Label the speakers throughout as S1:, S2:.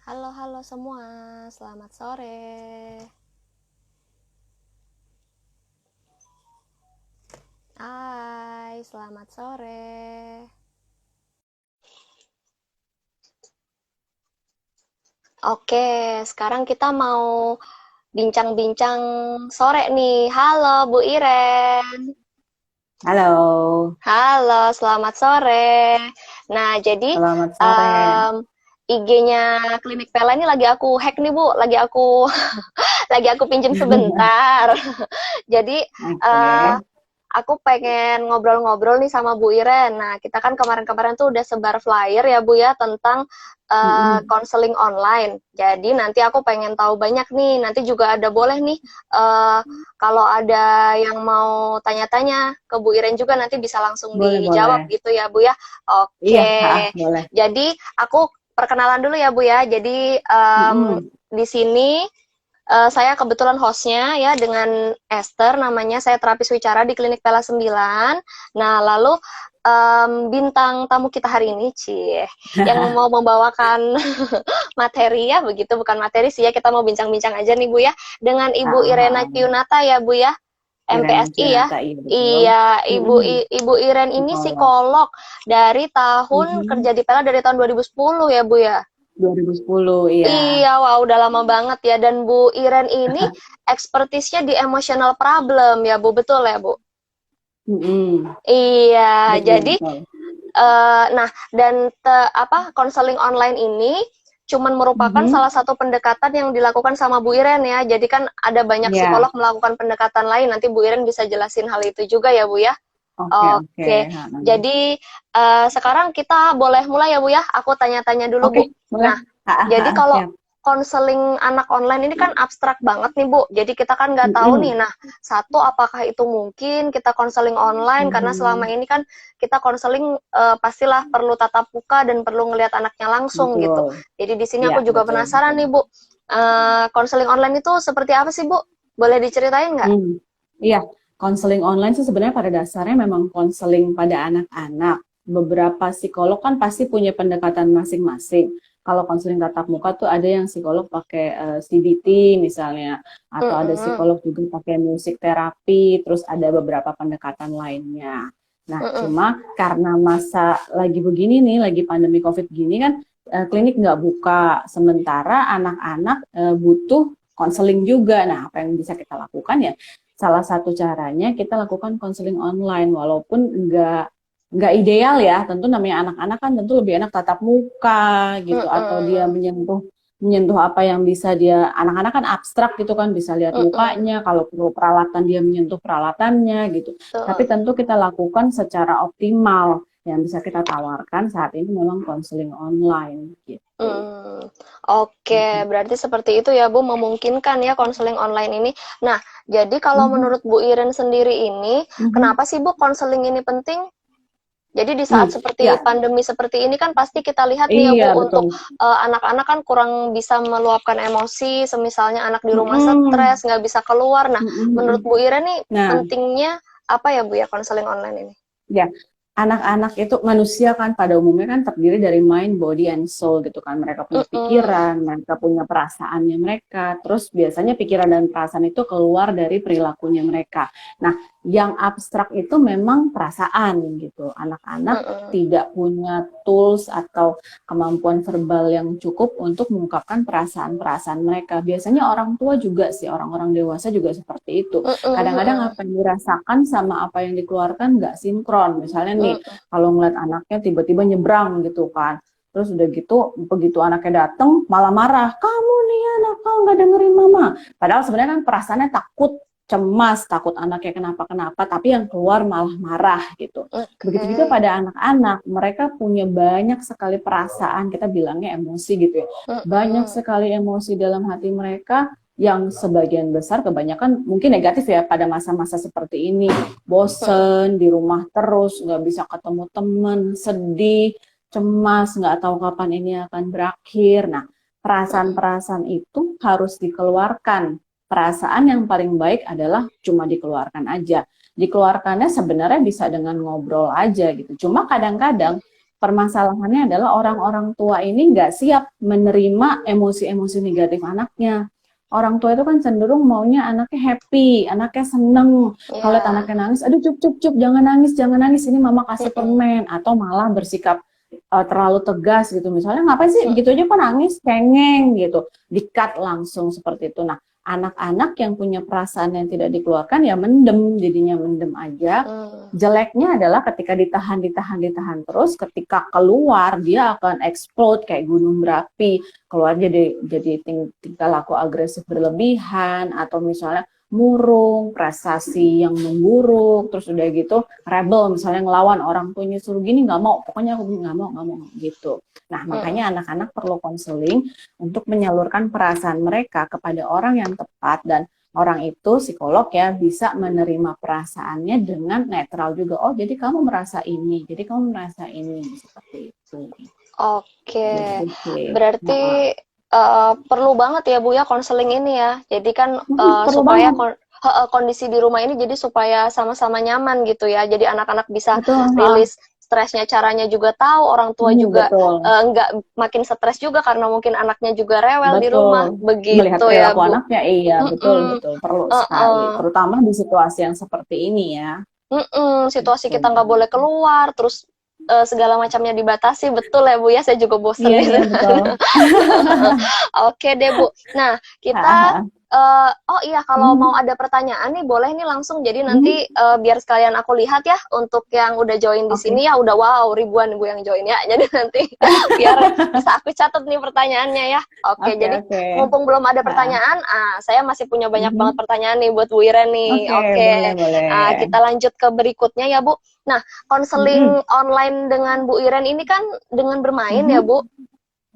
S1: Halo, halo semua, selamat sore. Hai, selamat sore. Oke, sekarang kita mau bincang-bincang sore nih. Halo, Bu Iren.
S2: Halo,
S1: Halo, selamat sore. Nah, jadi
S2: selamat sore.
S1: IG-nya Klinik Pela ini lagi aku hack nih, Bu. Lagi aku pinjem sebentar. Jadi, eh,
S2: Oke.
S1: aku pengen ngobrol-ngobrol nih sama Bu Iren. Nah, kita kan kemarin-kemarin tuh udah sebar flyer ya Bu ya tentang
S2: Mm-mm.
S1: konseling online. Jadi nanti aku pengen tahu banyak nih. Nanti juga ada boleh nih eh, kalau ada yang mau tanya-tanya ke Bu Iren juga nanti bisa langsung
S2: Boleh,
S1: dijawab
S2: boleh.
S1: gitu ya Bu ya.
S2: Iya,
S1: Oke.
S2: boleh.
S1: Jadi aku perkenalan dulu ya Bu ya. Jadi
S2: Mm-mm.
S1: di sini saya kebetulan hostnya ya dengan Esther namanya, saya terapis wicara di Klinik Pela 9. Nah, lalu bintang tamu kita hari ini, Cie, yang mau membawakan materi ya, begitu bukan materi sih ya, kita mau bincang-bincang aja nih Bu ya, dengan Ibu Irena Kyunata ya Bu ya,
S2: Irena
S1: MPSI ya.
S2: Junata, iya betul.
S1: Iya,
S2: Mm-mm.
S1: Ibu Iren ini
S2: Psikolog.
S1: psikolog dari tahun
S2: Mhm.
S1: kerja di Pela dari tahun 2010 ya Bu ya.
S2: 2010, iya.
S1: Iya, wah udah lama banget ya. Dan Bu Iren ini ekspertisnya di emotional problem ya, Bu. Betul ya, Bu?
S2: Mm-mm.
S1: Iya,
S2: Betul,
S1: jadi
S2: betul.
S1: nah dan konseling online ini cuman merupakan
S2: Mhm.
S1: salah satu pendekatan yang dilakukan sama Bu Iren ya. Jadi kan ada banyak
S2: Iya,
S1: psikolog melakukan pendekatan lain. Nanti Bu Iren bisa jelasin hal itu juga ya, Bu ya.
S2: oke, oke.
S1: Oke,
S2: Ha, ha.
S1: jadi sekarang kita boleh mulai ya Bu ya. Aku tanya-tanya dulu
S2: Oke,
S1: Bu.
S2: boleh.
S1: Nah,
S2: Ha, ha, ha,
S1: jadi
S2: ha,
S1: kalau
S2: siap.
S1: konseling anak online ini kan abstrak banget nih Bu. Jadi kita kan nggak tahu nih.
S2: Mm-mm.
S1: Nah, satu apakah itu mungkin kita konseling online karena selama
S2: Mhm.
S1: ini kan kita konseling pastilah perlu tatap muka dan perlu ngelihat anaknya langsung gitu.
S2: Betul.
S1: Jadi di sini
S2: Iya,
S1: aku juga
S2: betul,
S1: penasaran
S2: betul.
S1: nih Bu. Konseling online itu seperti apa sih Bu? Boleh diceritain nggak?
S2: Hmm, iya, konseling online sih sebenarnya pada dasarnya memang konseling pada anak-anak. Beberapa psikolog kan pasti punya pendekatan masing-masing. Kalau konseling tatap muka tuh ada yang psikolog pakai CBT misalnya, atau ada
S1: Mm-mm,
S2: psikolog juga pakai musik terapi, terus ada beberapa pendekatan lainnya. Nah,
S1: mm-mm,
S2: cuma karena masa lagi begini nih, lagi pandemi COVID gini kan, klinik nggak buka, sementara anak-anak butuh konseling juga. Nah, apa yang bisa kita lakukan ya? Salah satu caranya kita lakukan konseling online, walaupun nggak ideal ya. Tentu namanya anak-anak kan tentu lebih enak tatap muka gitu, atau dia
S1: mm-mm,
S2: menyentuh menyentuh apa yang bisa dia, anak-anak kan abstrak gitu kan, bisa lihat
S1: mm-mm.
S2: mukanya, kalau perlu peralatan dia menyentuh peralatannya gitu. Tapi
S1: Betul.
S2: tentu kita lakukan secara optimal. Yang bisa kita tawarkan saat ini memang konseling online gitu.
S1: Hmm, oke, berarti seperti itu ya Bu, memungkinkan ya konseling online ini. Nah, jadi kalau
S2: Mhm.
S1: menurut Bu Iren sendiri ini,
S2: Mhm.
S1: kenapa sih Bu konseling ini penting? Jadi di saat
S2: Hmm,
S1: seperti
S2: ya,
S1: pandemi seperti ini kan pasti kita lihat nih ya
S2: iya
S1: Bu
S2: betul.
S1: untuk anak-anak kan kurang bisa meluapkan emosi, semisalnya anak di rumah stres,
S2: Mhm.
S1: nggak bisa keluar. Nah,
S2: Mhm,
S1: menurut
S2: mhm.
S1: Bu Iren nih
S2: Nah,
S1: pentingnya apa ya Bu ya konseling online ini?
S2: ya, anak-anak itu manusia kan pada umumnya kan terdiri dari mind, body, and soul gitu kan. Mereka punya
S1: Mm-mm,
S2: pikiran, mereka punya perasaannya mereka. Terus biasanya pikiran dan perasaan itu keluar dari perilakunya mereka. Nah, yang abstrak itu memang perasaan gitu. Anak-anak
S1: mm-mm,
S2: tidak punya tools atau kemampuan verbal yang cukup untuk mengungkapkan perasaan-perasaan mereka. Biasanya orang tua juga sih, orang-orang dewasa juga seperti itu. Kadang-kadang
S1: mm-mm,
S2: apa yang dirasakan sama apa yang dikeluarkan nggak sinkron. Misalnya nih,
S1: mm-mm,
S2: kalau ngeliat anaknya tiba-tiba nyebrang gitu kan. Terus udah gitu, begitu anaknya dateng, malah marah. Kamu nih anak, kau nggak dengerin mama. Padahal sebenarnya kan perasaannya takut, cemas, takut anaknya kenapa-kenapa, tapi yang keluar malah marah gitu. Begitu juga
S1: oke,
S2: pada anak-anak, mereka punya banyak sekali perasaan, kita bilangnya emosi gitu ya. Banyak
S1: mm-mm.
S2: sekali emosi dalam hati mereka yang sebagian besar kebanyakan mungkin negatif ya pada masa-masa seperti ini.
S1: Mhm,
S2: Bosen di rumah terus, nggak bisa ketemu teman, sedih, cemas, nggak tahu kapan ini akan berakhir. Nah,
S1: mhm,
S2: perasaan-perasaan itu harus dikeluarkan. Perasaan yang paling baik adalah cuma dikeluarkan aja. Dikeluarkannya sebenarnya bisa dengan ngobrol aja gitu. Cuma kadang-kadang permasalahannya adalah orang-orang tua ini nggak siap menerima emosi-emosi negatif anaknya. Orang tua itu kan cenderung maunya anaknya happy, anaknya seneng. Kalau lihat
S1: Ya.
S2: anaknya nangis, aduh cup cup cup, jangan nangis, ini mama kasih
S1: Mm-mm.
S2: permen. Atau malah bersikap terlalu tegas gitu. Misalnya ngapain sih
S1: Mm-mm.
S2: gitu aja kok nangis, cengeng gitu. Di-cut langsung seperti itu. Nah, anak-anak yang punya perasaan yang tidak dikeluarkan ya mendem, jadinya mendem aja.
S1: Mm.
S2: Jeleknya adalah ketika ditahan terus, ketika keluar dia akan explode kayak gunung berapi, keluar jadi tingkah laku agresif berlebihan, atau misalnya murung, prestasi yang memburuk, terus udah gitu rebel, misalnya ngelawan orang tuanya suruh gini nggak mau, pokoknya aku nggak mau gitu. Nah,
S1: Mm-mm.
S2: makanya anak-anak perlu konseling untuk menyalurkan perasaan mereka kepada orang yang tepat, dan orang itu psikolog ya bisa menerima perasaannya dengan netral juga. Oh, jadi kamu merasa ini, jadi kamu merasa ini, seperti itu.
S1: Oke,
S2: Gitu sih.
S1: berarti
S2: Nah,
S1: perlu banget ya Bu ya konseling ini ya. Jadi kan
S2: perlu
S1: supaya
S2: banget.
S1: kondisi di rumah ini jadi supaya sama-sama nyaman gitu ya. Jadi anak-anak bisa
S2: Betul,
S1: rilis stresnya, caranya juga tahu, orang tua juga
S2: betul,
S1: nggak makin stres juga karena mungkin anaknya juga rewel di rumah.
S2: betul. Melihat
S1: Begitu ya
S2: perilaku
S1: Bu.
S2: anaknya, iya, betul,
S1: Mm-mm.
S2: betul. Perlu sekali.
S1: Uh-uh.
S2: Terutama di situasi yang seperti ini ya.
S1: Situasi
S2: Gitu.
S1: kita nggak boleh keluar, terus segala macamnya dibatasi, betul ya Bu ya, saya juga bosen
S2: Iya,
S1: nih
S2: iya, betul.
S1: sebenarnya. Oke deh Bu. Nah, kita oh iya kalau mau ada pertanyaan nih boleh nih langsung. Jadi nanti biar sekalian aku lihat ya untuk yang udah join di
S2: Oke,
S1: sini ya udah wow ribuan Bu yang join ya. Jadi nanti biar bisa aku catat nih pertanyaannya ya. Oke,
S2: oke,
S1: jadi
S2: oke.
S1: mumpung belum ada
S2: Ah,
S1: pertanyaan, saya masih punya banyak banget
S2: mhm.
S1: pertanyaan nih buat Bu Iren nih.
S2: Oke, boleh,
S1: Oke,
S2: boleh.
S1: kita lanjut ke berikutnya ya Bu. Nah, konseling
S2: Mhm,
S1: online dengan Bu Iren ini kan dengan bermain ya
S2: mhm,
S1: Bu.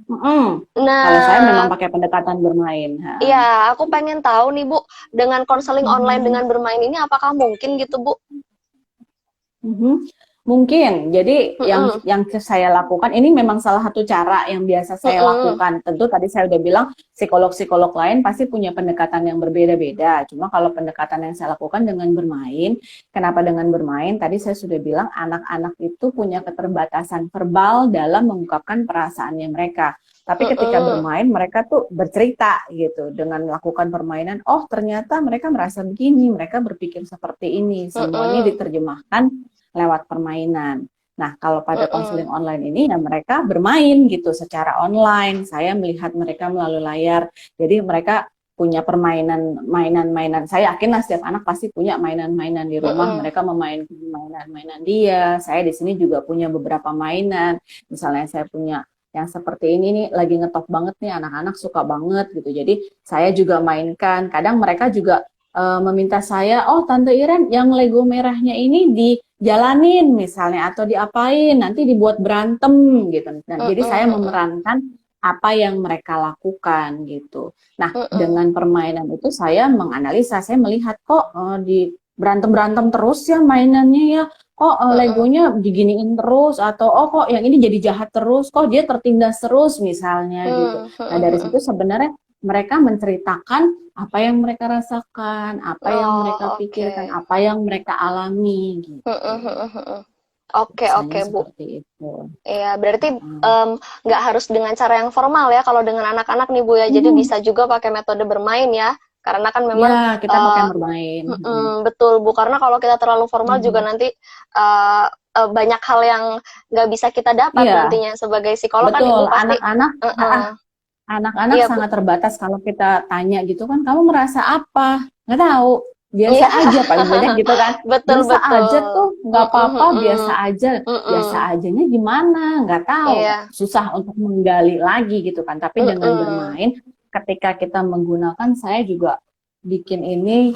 S2: mhm. Kalau saya memang
S1: Nah,
S2: pakai pendekatan bermain. Ha.
S1: iya, aku pengen tahu nih Bu, dengan konseling online dengan
S2: Mhm.
S1: bermain ini apakah mungkin gitu Bu?
S2: Mhm. Mungkin. Jadi
S1: Mm-mm,
S2: yang saya lakukan ini memang salah satu cara yang biasa saya
S1: mm-mm,
S2: lakukan. Tentu tadi saya udah bilang psikolog-psikolog lain pasti punya pendekatan yang berbeda-beda. Cuma kalau pendekatan yang saya lakukan dengan bermain, kenapa dengan bermain? Tadi saya sudah bilang anak-anak itu punya keterbatasan verbal dalam mengungkapkan perasaannya mereka. Tapi ketika
S1: mm-mm.
S2: bermain, mereka tuh bercerita gitu dengan melakukan permainan. Oh, ternyata mereka merasa begini, mereka berpikir seperti ini. Semuanya
S1: Mm-mm,
S2: diterjemahkan lewat permainan. Nah, kalau pada konseling
S1: mm-mm,
S2: online ini ya mereka bermain gitu secara online. Saya melihat mereka melalui layar. Jadi mereka punya mainan-mainan. Saya yakin lah setiap anak pasti punya mainan-mainan di rumah.
S1: mm-mm,
S2: Mereka memainkan mainan-mainan dia. Saya di sini juga punya beberapa mainan. Misalnya saya punya yang seperti ini nih lagi ngetop banget nih, anak-anak suka banget gitu. Jadi saya juga mainkan. Kadang mereka juga meminta saya, oh Tante Iren yang Lego merahnya ini dijalanin misalnya atau diapain, nanti dibuat berantem gitu. Nah, jadi saya
S1: mm-mm,
S2: memerankan apa yang mereka lakukan gitu. Nah,
S1: mm-mm,
S2: dengan permainan itu saya menganalisa, saya melihat kok di berantem-berantem terus ya mainannya ya, kok
S1: mm-mm,
S2: Legonya diginiin terus, atau oh kok yang ini jadi jahat terus, kok dia tertindas terus misalnya gitu.
S1: mm-mm,
S2: Nah, dari
S1: mm-mm.
S2: situ sebenarnya mereka menceritakan apa yang mereka rasakan, apa yang mereka
S1: Oh,
S2: pikirkan,
S1: oke.
S2: apa yang mereka alami
S1: Mm-mm,
S2: gitu.
S1: mm-mm, mm-mm. Oke,
S2: Biasanya
S1: oke Bu.
S2: seperti itu.
S1: Iya, berarti
S2: Hmm.
S1: nggak harus dengan cara yang formal ya kalau dengan anak-anak nih Bu ya. Jadi
S2: Hmm.
S1: bisa juga pakai metode bermain ya. Karena kan
S2: Ya,
S1: memang
S2: kita pakai bermain. Hmm.
S1: betul Bu. Karena kalau kita terlalu formal juga
S2: Hmm.
S1: nanti banyak hal yang nggak bisa kita dapat
S2: Iya,
S1: nantinya sebagai psikolog kan
S2: betul.
S1: Ibu pasti.
S2: Anak-anak,
S1: Uh-uh.
S2: anak-anak
S1: Iya Bu.
S2: sangat terbatas kalau kita tanya gitu kan, kamu merasa apa? Nggak tahu. Biasa
S1: Iya,
S2: aja paling banyak gitu kan.
S1: betul
S2: Biasa aja
S1: betul.
S2: tuh, nggak apa-apa, biasa
S1: Mm-mm,
S2: aja. Biasa
S1: mm-mm.
S2: ajanya gimana? Nggak tahu.
S1: Iya.
S2: Susah untuk menggali lagi gitu kan. Tapi dengan
S1: Mm-mm.
S2: bermain, ketika kita menggunakan, saya juga bikin ini.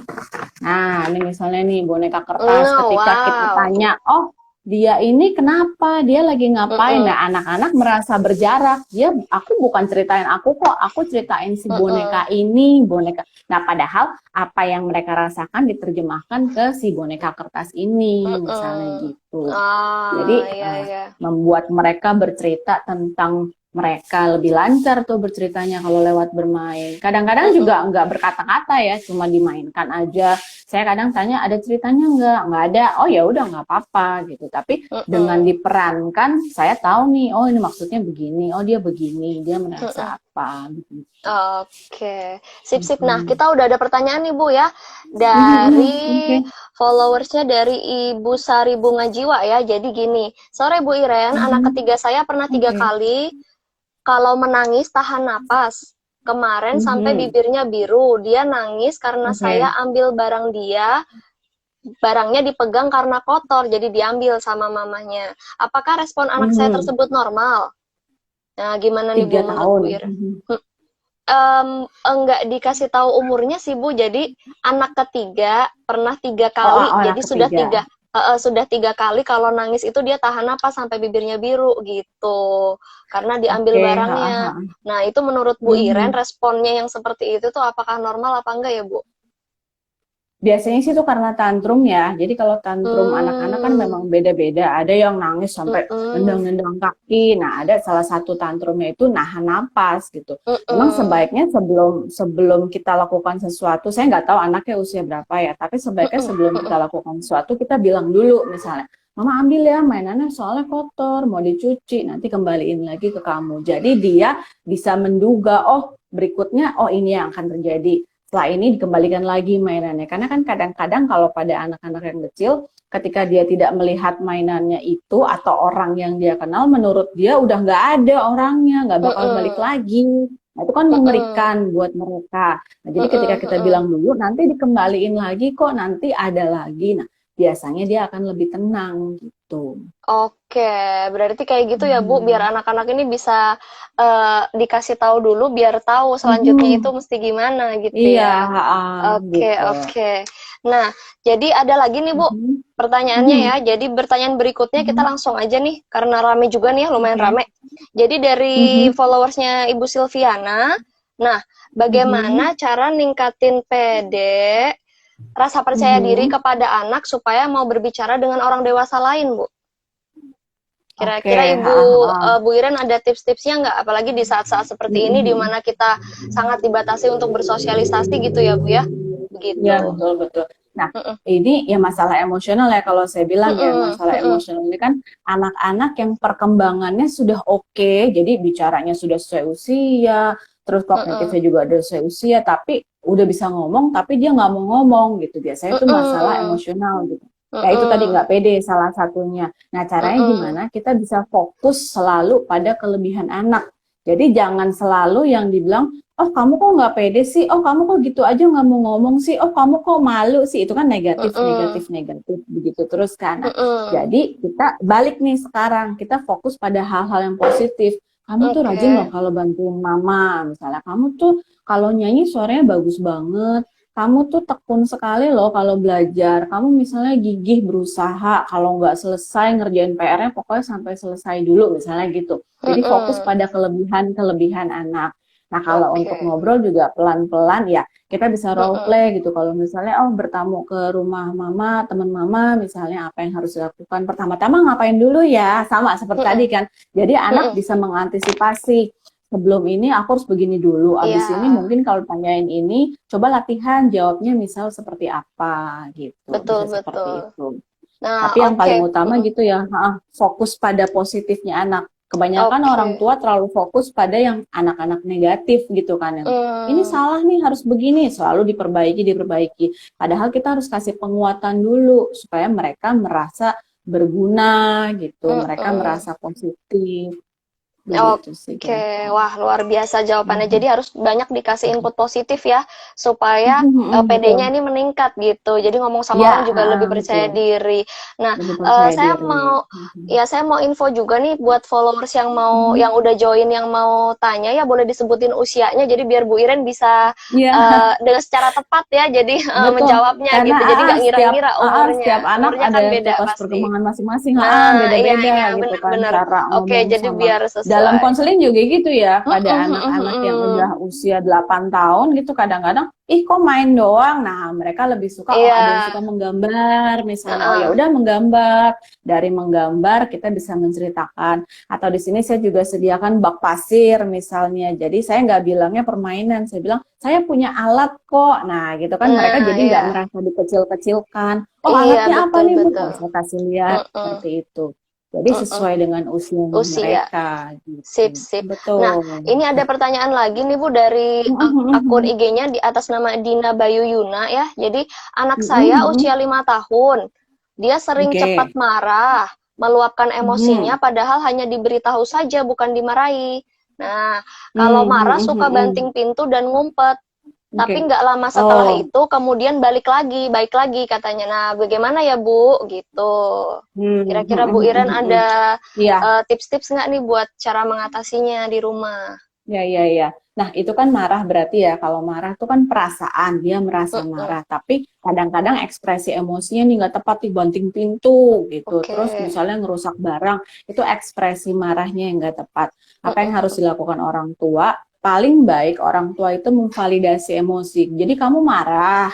S2: Nah, ini misalnya nih boneka kertas.
S1: No,
S2: Ketika kita
S1: wow.
S2: tanya, oh dia ini kenapa? Dia lagi ngapain?
S1: Mm-mm,
S2: Nah, anak-anak merasa berjarak. Dia, aku bukan ceritain aku kok, aku ceritain si
S1: mm-mm.
S2: boneka ini, boneka. Nah, padahal apa yang mereka rasakan diterjemahkan ke si boneka kertas ini, misalnya
S1: Mm-mm.
S2: gitu.
S1: Ah,
S2: Jadi
S1: iya iya.
S2: membuat mereka bercerita tentang mereka lebih lancar tuh berceritanya kalau lewat bermain. Kadang-kadang juga nggak berkata-kata ya, cuma dimainkan aja. Saya kadang tanya, ada ceritanya nggak? Nggak ada. Oh ya udah nggak apa-apa gitu. Tapi dengan diperankan, saya tahu nih, oh ini maksudnya begini, oh dia begini, dia merasa apa gitu.
S1: Oke, sip-sip. Nah, kita udah ada pertanyaan nih Bu ya, dari followersnya dari Ibu Sari Bunga Jiwa ya. Jadi gini, sore Bu Iren, anak ketiga saya pernah 3 kali kalau menangis tahan napas. Kemarin sampai bibirnya biru, dia nangis karena saya ambil barang dia, barangnya dipegang karena kotor, jadi diambil sama mamanya. Apakah respon anak saya tersebut normal? Nah, gimana nih Bu
S2: 3
S1: menurut
S2: tahun.
S1: Bu Iren? Enggak dikasih tahu umurnya sih Bu, jadi anak ketiga pernah 3 kali, jadi sudah 3 kali kalau nangis itu dia tahan napas sampai bibirnya biru gitu, karena diambil barangnya. Nah itu menurut Bu Iren responnya yang seperti itu tuh apakah normal apa enggak ya Bu?
S2: Biasanya sih itu karena tantrum ya. Jadi kalau tantrum anak-anak kan memang beda-beda. Ada yang nangis sampai nendang-nendang kaki. Nah, ada salah satu tantrumnya itu nahan napas gitu. Memang sebaiknya sebelum kita lakukan sesuatu, saya nggak tahu anaknya usia berapa ya, tapi sebaiknya sebelum kita lakukan sesuatu, kita bilang dulu misalnya, Mama ambil ya mainannya soalnya kotor, mau dicuci, nanti kembaliin lagi ke kamu. Jadi dia bisa menduga, oh berikutnya, oh ini yang akan terjadi. Setelah ini dikembalikan lagi mainannya. Karena kan kadang-kadang kalau pada anak-anak yang kecil, ketika dia tidak melihat mainannya itu atau orang yang dia kenal, menurut dia udah nggak ada orangnya, nggak bakal balik lagi. Nah, itu kan mengerikan buat mereka. Nah, jadi ketika kita bilang dulu, nanti dikembaliin lagi kok, nanti ada lagi. Nah, biasanya dia akan lebih tenang gitu.
S1: Oke, berarti kayak gitu ya Bu, biar anak-anak ini bisa dikasih tahu dulu biar tahu selanjutnya itu mesti gimana gitu ya. Oke. Nah, jadi ada lagi nih Bu, pertanyaannya ya. Jadi pertanyaan berikutnya kita langsung aja nih, karena rame juga nih ya, lumayan rame. Jadi dari followersnya Ibu Silviana, nah bagaimana cara ningkatin PD, rasa percaya diri kepada anak supaya mau berbicara dengan orang dewasa lain, Bu? Kira-kira Bu Iren ada tips-tipsnya nggak? Apalagi di saat-saat seperti ini di mana kita sangat dibatasi untuk bersosialisasi gitu ya Bu ya? Begitu.
S2: Ya, betul. Nah, ini ya masalah emosional ya kalau saya bilang ya, masalah emosional ini kan anak-anak yang perkembangannya sudah oke, jadi bicaranya sudah sesuai usia, terus kognitifnya juga udah sesuai usia, tapi udah bisa ngomong, tapi dia nggak mau ngomong gitu. Biasanya itu masalah emosional gitu. Ya itu tadi nggak pede salah satunya. Nah caranya gimana? Kita bisa fokus selalu pada kelebihan anak. Jadi jangan selalu yang dibilang, oh kamu kok nggak pede sih, oh kamu kok gitu aja nggak mau ngomong sih, oh kamu kok malu sih. Itu kan negatif begitu terus kan. Nah, jadi kita balik nih sekarang, kita fokus pada hal-hal yang positif. Kamu tuh rajin loh kalau bantuin mama, misalnya kamu tuh kalau nyanyi suaranya bagus banget. Kamu tuh tekun sekali loh kalau belajar. Kamu misalnya gigih berusaha, kalau nggak selesai ngerjain PR-nya pokoknya sampai selesai dulu misalnya gitu. Jadi fokus pada kelebihan-kelebihan anak. Nah kalau untuk ngobrol juga pelan-pelan ya kita bisa role play gitu. Kalau misalnya bertamu ke rumah mama, teman mama misalnya apa yang harus dilakukan. Pertama-tama ngapain dulu ya, sama seperti tadi kan. Jadi anak bisa mengantisipasi. Sebelum ini aku harus begini dulu, abis ini mungkin kalau tanyain ini, coba latihan jawabnya misal seperti apa gitu.
S1: Betul.
S2: Seperti itu.
S1: Nah,
S2: tapi yang paling utama gitu ya, fokus pada positifnya anak. Kebanyakan orang tua terlalu fokus pada yang anak-anak negatif gitu kan. Yang ini salah nih, harus begini, selalu diperbaiki. Padahal kita harus kasih penguatan dulu supaya mereka merasa berguna gitu, mereka merasa positif.
S1: Wah luar biasa jawabannya. Jadi harus banyak dikasih input positif ya, supaya PD-nya ini meningkat gitu. Jadi ngomong sama orang juga lebih percaya diri. Nah, saya mau info juga nih buat followers yang mau, yang udah join, yang mau tanya ya, boleh disebutin usianya. Jadi biar Bu Iren bisa dengan secara tepat ya, jadi menjawabnya. Karena, gitu. Jadi nggak ngira-ngira umurnya.
S2: Setiap anak
S1: umurnya
S2: ada
S1: kan beda
S2: pasti perkembangan masing-masing,
S1: nah,
S2: beda-beda gitu kan
S1: bener.
S2: cara ngomong
S1: jadi
S2: sama.
S1: biar sesuai
S2: dalam
S1: sesuai.
S2: konseling juga gitu ya, pada
S1: Mm-mm,
S2: anak-anak yang
S1: mm-mm.
S2: udah usia 8 tahun gitu kadang-kadang, ih kok main doang. Nah, mereka lebih suka, oh
S1: Iya,
S2: ada yang suka menggambar misalnya. Oh ya
S1: heeh.
S2: udah menggambar. Dari menggambar kita bisa menceritakan. Atau di sini saya juga sediakan bak pasir misalnya. Jadi saya nggak bilangnya permainan, saya bilang saya punya alat kok. Nah, gitu kan mereka
S1: Nah,
S2: jadi nggak
S1: iya.
S2: merasa dikecil-kecilkan. Oh,
S1: Iya,
S2: alatnya apa
S1: betul,
S2: nih, Bu?
S1: betul.
S2: Oh, saya kasih lihat
S1: Mm-mm,
S2: seperti itu. Jadi
S1: mm-mm.
S2: sesuai dengan usianya
S1: Usia.
S2: mereka
S1: Sip,
S2: gitu.
S1: sip. Nah,
S2: Betul.
S1: ini ada pertanyaan lagi nih Bu dari akun IG-nya di atas nama Dina Bayu Yuna ya. Jadi, anak saya usia 5 tahun. Dia sering cepat
S2: Oke.
S1: marah, meluapkan emosinya
S2: Mhm.
S1: padahal hanya diberitahu saja bukan dimarahi. Nah, kalau
S2: Mhm,
S1: marah
S2: mhm,
S1: suka banting
S2: mhm.
S1: pintu dan ngumpet. Tapi
S2: Oke.
S1: nggak lama setelah
S2: Oh.
S1: itu kemudian balik lagi, baik lagi katanya. Nah, bagaimana ya Bu? Gitu.
S2: Mhm,
S1: Kira-kira Bu
S2: mhm,
S1: Iren
S2: mhm, mhm.
S1: ada
S2: Iya.
S1: tips-tips nggak nih buat cara mengatasinya di rumah?
S2: Ya, ya, ya. Nah, itu kan marah berarti ya. Kalau marah itu kan perasaan, dia merasa
S1: Mm-mm.
S2: marah. Tapi kadang-kadang ekspresi emosinya nih nggak tepat, nih banting pintu gitu.
S1: Oke.
S2: Terus misalnya ngerusak barang, itu ekspresi marahnya yang nggak tepat. Apa yang harus
S1: Mm-mm.
S2: dilakukan orang tua? Paling baik orang tua itu memvalidasi emosi. Jadi kamu marah.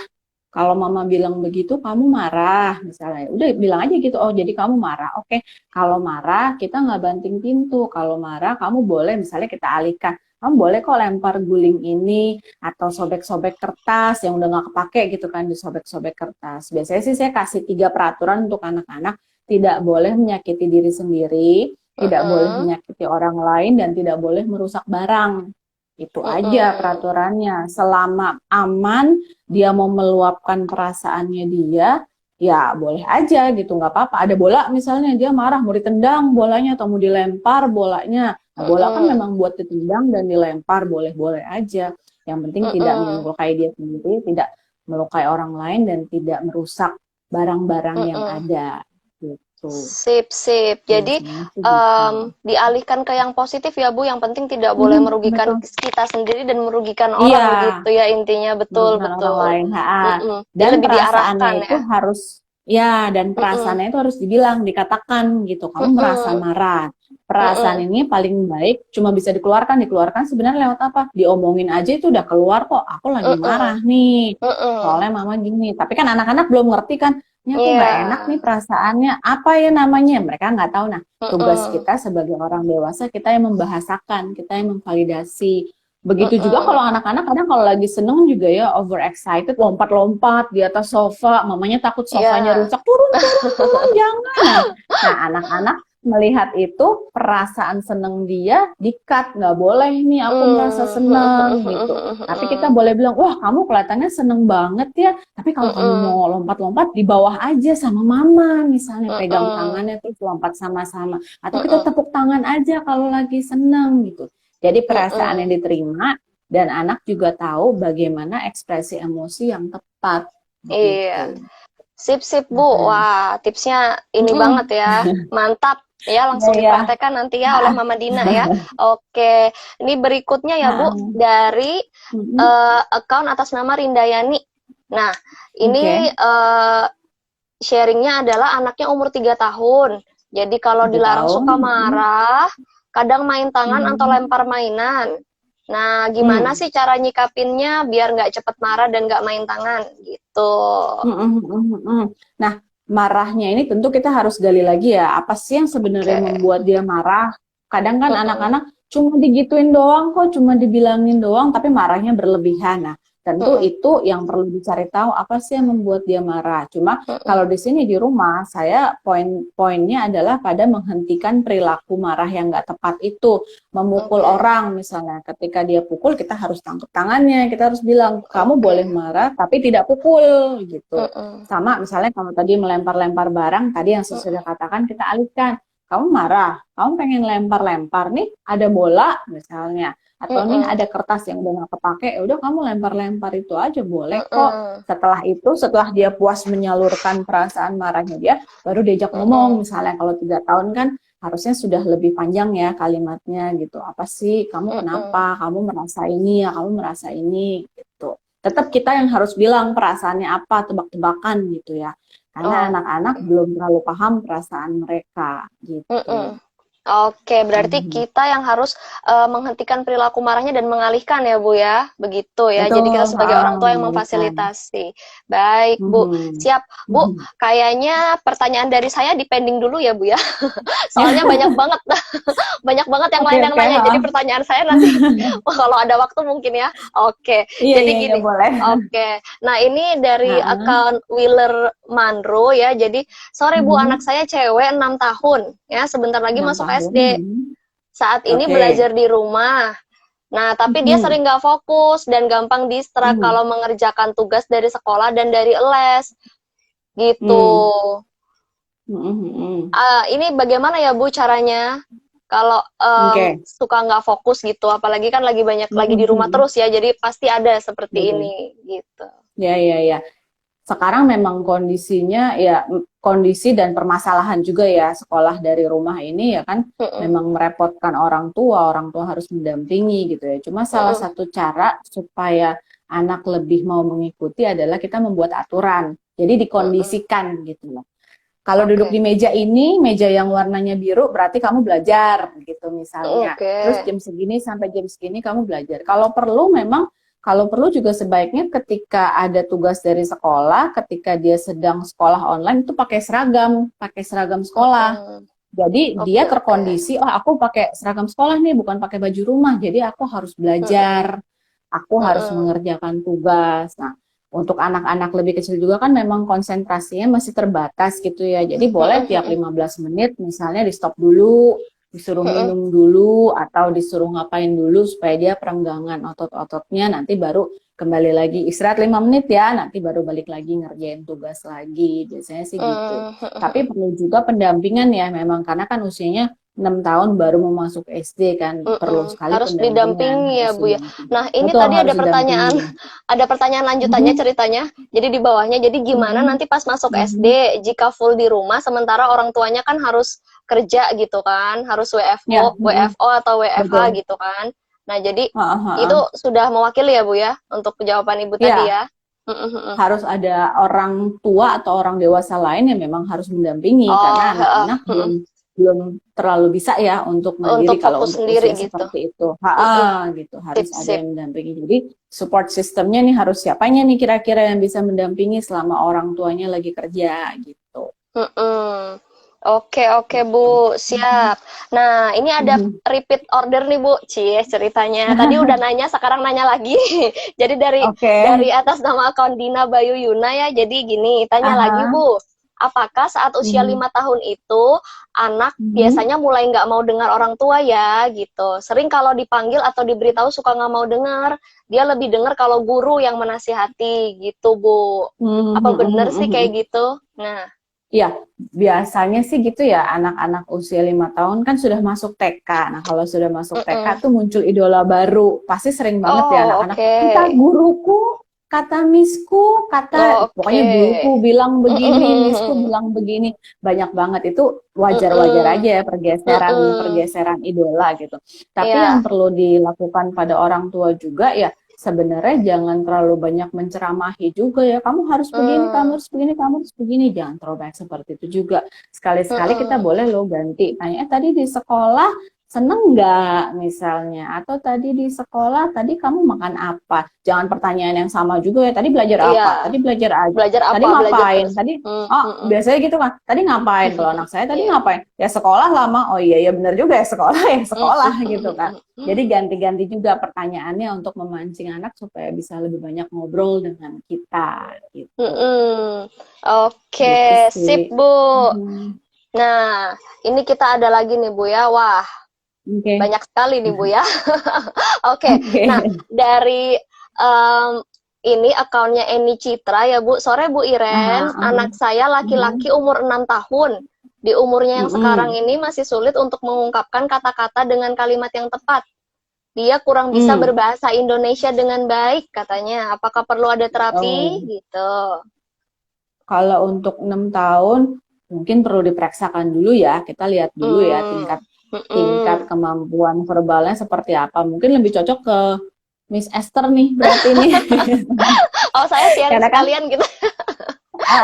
S2: Kalau mama bilang begitu, kamu marah misalnya. Udah bilang aja gitu, oh jadi kamu marah. Oke, kalau marah kita nggak banting pintu. Kalau marah kamu boleh misalnya kita alihkan. Kamu boleh kok lempar guling ini atau sobek-sobek kertas yang udah nggak kepake gitu kan, disobek-sobek kertas. Biasanya sih saya kasih 3 peraturan untuk anak-anak. Tidak boleh menyakiti diri sendiri, tidak boleh
S1: Mm-mm.
S2: menyakiti orang lain, dan tidak boleh merusak barang. Itu aja
S1: Mm-mm.
S2: peraturannya. Selama aman, dia mau meluapkan perasaannya dia, ya boleh aja gitu, nggak apa-apa. Ada bola misalnya, dia marah mau ditendang bolanya atau mau dilempar bolanya. Nah, bola kan
S1: Mm-mm.
S2: memang buat ditendang dan dilempar, boleh-boleh aja. Yang penting tidak
S1: Mm-mm.
S2: melukai dia sendiri, tidak melukai orang lain, dan tidak merusak barang-barang yang
S1: Mm-mm.
S2: ada. Gitu.
S1: Sip, sip. Jadi
S2: Biasanya sih gitu.
S1: dialihkan ke yang positif ya Bu. Yang penting tidak boleh merugikan
S2: Betul.
S1: kita sendiri dan merugikan
S2: Iya,
S1: orang begitu ya intinya. Betul,
S2: merugikan orang
S1: betul.
S2: lain. Ha.
S1: Mm-mm. Jadi
S2: Dan
S1: lebih
S2: perasaannya
S1: diarahkan
S2: itu
S1: ya.
S2: harus, ya, dan
S1: Mm-mm.
S2: perasaannya itu harus dibilang, dikatakan gitu. Kamu merasa
S1: Mm-mm.
S2: marah. Perasaan
S1: Mm-mm.
S2: ini paling baik cuma bisa dikeluarkan sebenarnya lewat apa? Diomongin aja itu udah keluar kok. Aku lagi
S1: Mm-mm.
S2: marah nih.
S1: Mm-mm.
S2: Soalnya mama gini. Tapi kan anak-anak belum ngerti kan. Ini aku
S1: Iya.
S2: nggak enak nih perasaannya. Apa ya namanya? Mereka nggak tahu. Nah, tugas
S1: Mm-mm.
S2: kita sebagai orang dewasa, kita yang membahasakan, kita yang memvalidasi. Begitu juga
S1: Mm-mm.
S2: kalau anak-anak kadang kalau lagi seneng juga ya overexcited, lompat-lompat di atas sofa, mamanya takut sofanya
S1: Iya.
S2: rusak, turun turun turun jangan. Nah, anak-anak melihat itu perasaan seneng dia di-cut, nggak boleh nih aku merasa
S1: Mm.
S2: seneng gitu. Tapi kita boleh bilang, wah kamu kelihatannya seneng banget ya. Tapi kalau kamu
S1: Mm-mm.
S2: mau lompat-lompat di bawah aja sama mama, misalnya pegang
S1: Mm-mm.
S2: tangannya terus lompat sama-sama. Atau kita
S1: Mm-mm.
S2: tepuk tangan aja kalau lagi seneng gitu. Jadi perasaan yang
S1: Mm-mm.
S2: diterima dan anak juga tahu bagaimana ekspresi emosi yang tepat
S1: Iya.
S2: gitu.
S1: Sip, sip, Bu.
S2: Mm-mm.
S1: Wah, tipsnya ini banget
S2: Mm-mm.
S1: ya. Mantap. Ya,
S2: Ya,
S1: langsung
S2: ya.
S1: dipraktekkan nanti ya oleh Mama Dina ya. Oke. Ini berikutnya ya, Bu,
S2: Heeh.
S1: dari
S2: Mm-mm.
S1: account atas nama Rindayani. Nah, ini
S2: Oke,
S1: sharingnya adalah anaknya umur 3 tahun. Jadi kalau
S2: 3 tahun.
S1: dilarang suka
S2: Mm-mm.
S1: marah, kadang main tangan atau
S2: Mm-mm.
S1: lempar mainan. Nah, gimana
S2: Mm.
S1: sih cara nyikapinnya biar nggak cepet marah dan nggak main tangan gitu?
S2: Mm-mm. Mm-mm. Nah, marahnya ini tentu kita harus gali lagi ya. Apa sih yang sebenarnya
S1: Oke.
S2: membuat dia marah? Kadang kan
S1: Mm-mm.
S2: anak-anak cuma digituin doang kok, cuma dibilangin doang, tapi marahnya berlebihan. Nah, tentu
S1: Mm-mm.
S2: itu yang perlu dicari tahu apa sih yang membuat dia marah. Cuma
S1: Mm-mm.
S2: kalau di sini di rumah, saya poin-poinnya adalah pada menghentikan perilaku marah yang nggak tepat itu. Memukul
S1: Oke.
S2: orang misalnya, ketika dia pukul kita harus tangkap tangannya, kita harus bilang, kamu boleh
S1: Oke.
S2: marah tapi tidak pukul gitu.
S1: Mm-mm.
S2: Sama misalnya kalau tadi melempar-lempar barang, tadi yang
S1: Mm-mm.
S2: sesudah katakan kita alihkan. Kamu marah, kamu pengen lempar-lempar nih, ada bola misalnya, atau nih
S1: Mm-mm.
S2: ada kertas yang udah nggak kepake, ya udah kamu lempar-lempar itu aja boleh kok.
S1: Mm-mm.
S2: Setelah itu, setelah dia puas menyalurkan perasaan marahnya dia, baru diajak ngomong.
S1: Mm-mm.
S2: Misalnya kalau 3 tahun kan harusnya sudah lebih panjang ya kalimatnya gitu. Apa sih, kamu
S1: Mm-mm.
S2: kenapa? Kamu merasa ini ya, kamu merasa ini gitu. Tetap kita yang harus bilang perasaannya apa, tebak-tebakan gitu ya. Karena
S1: Oh.
S2: anak-anak belum terlalu paham perasaan mereka
S1: Mm-mm.
S2: gitu.
S1: Oke, berarti
S2: Mhm.
S1: kita yang harus menghentikan perilaku marahnya dan mengalihkan ya, Bu ya. Begitu ya. Jadi kita
S2: Betul,
S1: sebagai
S2: heeh,
S1: orang tua yang
S2: mengalihkan.
S1: memfasilitasi. Baik, Bu.
S2: Mhm.
S1: Siap, Bu.
S2: Mhm.
S1: Kayaknya pertanyaan dari saya dipending dulu ya, Bu ya. Soalnya banyak banget banyak banget yang
S2: Oke,
S1: lain yang
S2: oke,
S1: nanya. Jadi
S2: heeh.
S1: pertanyaan saya nanti kalau ada waktu mungkin ya. Oke.
S2: Iya,
S1: Jadi
S2: iya, iya,
S1: gini.
S2: boleh.
S1: Oke. Nah, ini dari
S2: Heeh.
S1: akun Wheeler Manro ya. Jadi, sore Bu, anak
S2: Mhm.
S1: saya cewek 6 tahun ya, sebentar lagi
S2: 6
S1: masuk
S2: tahun.
S1: SD.
S2: Mhm.
S1: Saat ini
S2: Oke.
S1: belajar di rumah. Nah, tapi dia
S2: Mhm.
S1: sering nggak fokus dan gampang distract
S2: Mhm.
S1: kalau mengerjakan tugas dari sekolah dan dari les. Gitu.
S2: Mhm. Mhm. Mhm.
S1: Ini bagaimana ya Bu caranya? Kalau
S2: Oke.
S1: suka nggak fokus gitu, apalagi kan lagi
S2: Mhm.
S1: di rumah
S2: Mhm.
S1: terus ya, jadi pasti ada seperti
S2: Betul.
S1: ini gitu.
S2: Ya, ya, ya. Sekarang memang kondisinya ya kondisi dan permasalahan juga ya sekolah dari rumah ini ya kan
S1: Mm-mm,
S2: memang merepotkan orang tua harus mendampingi gitu ya. Cuma salah
S1: mm-mm,
S2: satu cara supaya anak lebih mau mengikuti adalah kita membuat aturan. Jadi
S1: mm-mm.
S2: dikondisikan gitu loh. Kalau duduk
S1: Oke,
S2: di meja ini, meja yang warnanya biru berarti kamu belajar gitu misalnya.
S1: oke.
S2: Terus jam segini sampai jam segini kamu belajar. Kalau perlu juga sebaiknya ketika ada tugas dari sekolah, ketika dia sedang sekolah online itu pakai seragam sekolah.
S1: Mm-mm.
S2: Jadi dia
S1: Oke, oke.
S2: terkondisi, oh aku pakai seragam sekolah nih, bukan pakai baju rumah. Jadi aku harus
S1: Mm-mm,
S2: belajar, aku harus
S1: mm-mm,
S2: mengerjakan tugas. Nah, untuk anak-anak lebih kecil juga kan memang konsentrasinya masih terbatas gitu ya. Jadi boleh tiap
S1: mm-mm,
S2: 15 menit misalnya di stop dulu, disuruh
S1: mm-mm,
S2: minum dulu, atau disuruh ngapain dulu supaya dia perenggangan otot-ototnya, nanti baru kembali lagi istirahat 5 menit ya, nanti baru balik lagi ngerjain tugas lagi. Biasanya sih gitu. Tapi
S1: mm-mm.
S2: perlu juga pendampingan ya memang karena kan usianya 6 tahun baru mau masuk SD kan perlu
S1: Mm-mm.
S2: sekali
S1: Harus
S2: pendampingan,
S1: didampingi ya
S2: harus
S1: Bu ya.
S2: didampingi.
S1: Nah ini
S2: Betul,
S1: tadi ada
S2: harus
S1: pertanyaan,
S2: didampingi.
S1: ada pertanyaan lanjutannya
S2: Mhm.
S1: ceritanya. Jadi di bawahnya, jadi gimana
S2: Mhm.
S1: nanti pas masuk
S2: Mhm.
S1: SD jika full di rumah, sementara orang tuanya kan harus kerja gitu kan, harus
S2: Ya, mhm.
S1: WFO atau WFH
S2: Betul.
S1: gitu kan. Nah jadi
S2: Heeh,
S1: itu
S2: heeh.
S1: sudah mewakili ya Bu ya untuk jawaban Ibu tadi
S2: Ya,
S1: ya. Mm-mm, mm-mm.
S2: harus ada orang tua atau orang dewasa lain yang memang harus mendampingi
S1: Oh,
S2: karena anak-anak belum
S1: mm-mm.
S2: belum terlalu bisa ya untuk mandiri
S1: Untuk
S2: kalau
S1: fokus
S2: untuk
S1: sendiri
S2: usia
S1: gitu.
S2: seperti itu.
S1: Mm-mm.
S2: Gitu.
S1: Sip,
S2: Harus ada
S1: sip.
S2: yang mendampingi. Jadi support sistemnya nih harus siapanya nih kira-kira yang bisa mendampingi selama orang tuanya lagi kerja gitu.
S1: Mm-mm. Oke, oke Bu,
S2: Mhm.
S1: siap. Nah, ini ada
S2: Mhm.
S1: repeat order nih Bu, Cie ceritanya. Tadi udah nanya, sekarang nanya lagi. Jadi
S2: Oke.
S1: dari atas nama akun Dina Bayu Yuna ya. Jadi gini, tanya lagi
S2: Aha.
S1: Bu, apakah saat usia
S2: Mhm.
S1: 5 tahun itu anak
S2: Mhm.
S1: biasanya mulai nggak mau dengar orang tua ya gitu. Sering kalau dipanggil atau diberitahu suka nggak mau dengar. Dia lebih dengar kalau guru yang menasihati gitu Bu.
S2: Mhm.
S1: Apa
S2: Mhm.
S1: bener sih
S2: Mhm.
S1: kayak gitu? Nah.
S2: Iya, biasanya sih gitu ya, anak-anak usia 5 tahun kan sudah masuk TK. Nah, kalau sudah masuk TK
S1: Mm-mm.
S2: tuh muncul idola baru. Pasti sering banget ya
S1: Oh,
S2: anak-anak, kata
S1: oke.
S2: guruku, kata misku,
S1: Oh,
S2: pokoknya guruku
S1: oke.
S2: bilang begini, misku
S1: Mm-mm.
S2: bilang begini. Banyak banget itu wajar-wajar
S1: Mm-mm.
S2: aja ya pergeseran
S1: Mm-mm.
S2: pergeseran idola gitu. Tapi yang
S1: Ya.
S2: perlu dilakukan pada orang tua juga ya sebenarnya jangan terlalu banyak menceramahi juga ya. Kamu harus begini, kamu
S1: Mm.
S2: harus begini, kamu harus begini. Jangan terlalu banyak seperti itu juga. Sekali-sekali kita
S1: Mm-mm.
S2: boleh loh ganti. Tanya, tadi di sekolah seneng nggak misalnya? Atau tadi di sekolah, tadi kamu makan apa? Jangan pertanyaan yang sama juga ya. Tadi belajar
S1: Iya.
S2: apa? Tadi belajar aja.
S1: Belajar
S2: Tadi
S1: apa? Belajar
S2: ngapain?
S1: terus.
S2: Tadi,
S1: Mm,
S2: oh
S1: mm-mm.
S2: biasanya gitu kan. Tadi ngapain? Kalau anak saya tadi
S1: Iya.
S2: ngapain? Ya sekolah lama. Oh iya, ya benar juga ya sekolah ya sekolah gitu kan. Jadi
S1: Mm-mm.
S2: ganti-ganti juga pertanyaannya untuk memancing anak supaya bisa lebih banyak ngobrol dengan kita gitu.
S1: Mm-mm.
S2: Gitu
S1: Oke,
S2: sih.
S1: sip Bu.
S2: Mhm.
S1: Nah, ini kita ada lagi nih Bu ya. Wah,
S2: Oke.
S1: banyak sekali nih Bu ya. Oke, nah
S2: Oke.
S1: dari ini akunnya Eni Citra ya Bu. Sore Bu
S2: Aha,
S1: Iren,
S2: aha.
S1: anak saya
S2: Mhm.
S1: laki-laki umur 6 tahun. Di umurnya yang sekarang
S2: Mhm.
S1: ini masih sulit untuk mengungkapkan kata-kata dengan kalimat yang tepat. Dia kurang bisa
S2: Hmm.
S1: berbahasa Indonesia dengan baik katanya. Apakah perlu ada terapi
S2: Oh,
S1: gitu?
S2: kalau untuk 6 tahun mungkin perlu diperiksakan dulu ya. Kita lihat dulu ya
S1: Hmm.
S2: tingkat tingkat
S1: Mm-mm.
S2: kemampuan verbalnya seperti apa. Mungkin lebih cocok ke Miss Esther nih berarti nih.
S1: Oh, saya sharing
S2: Karena kan
S1: sekalian gitu.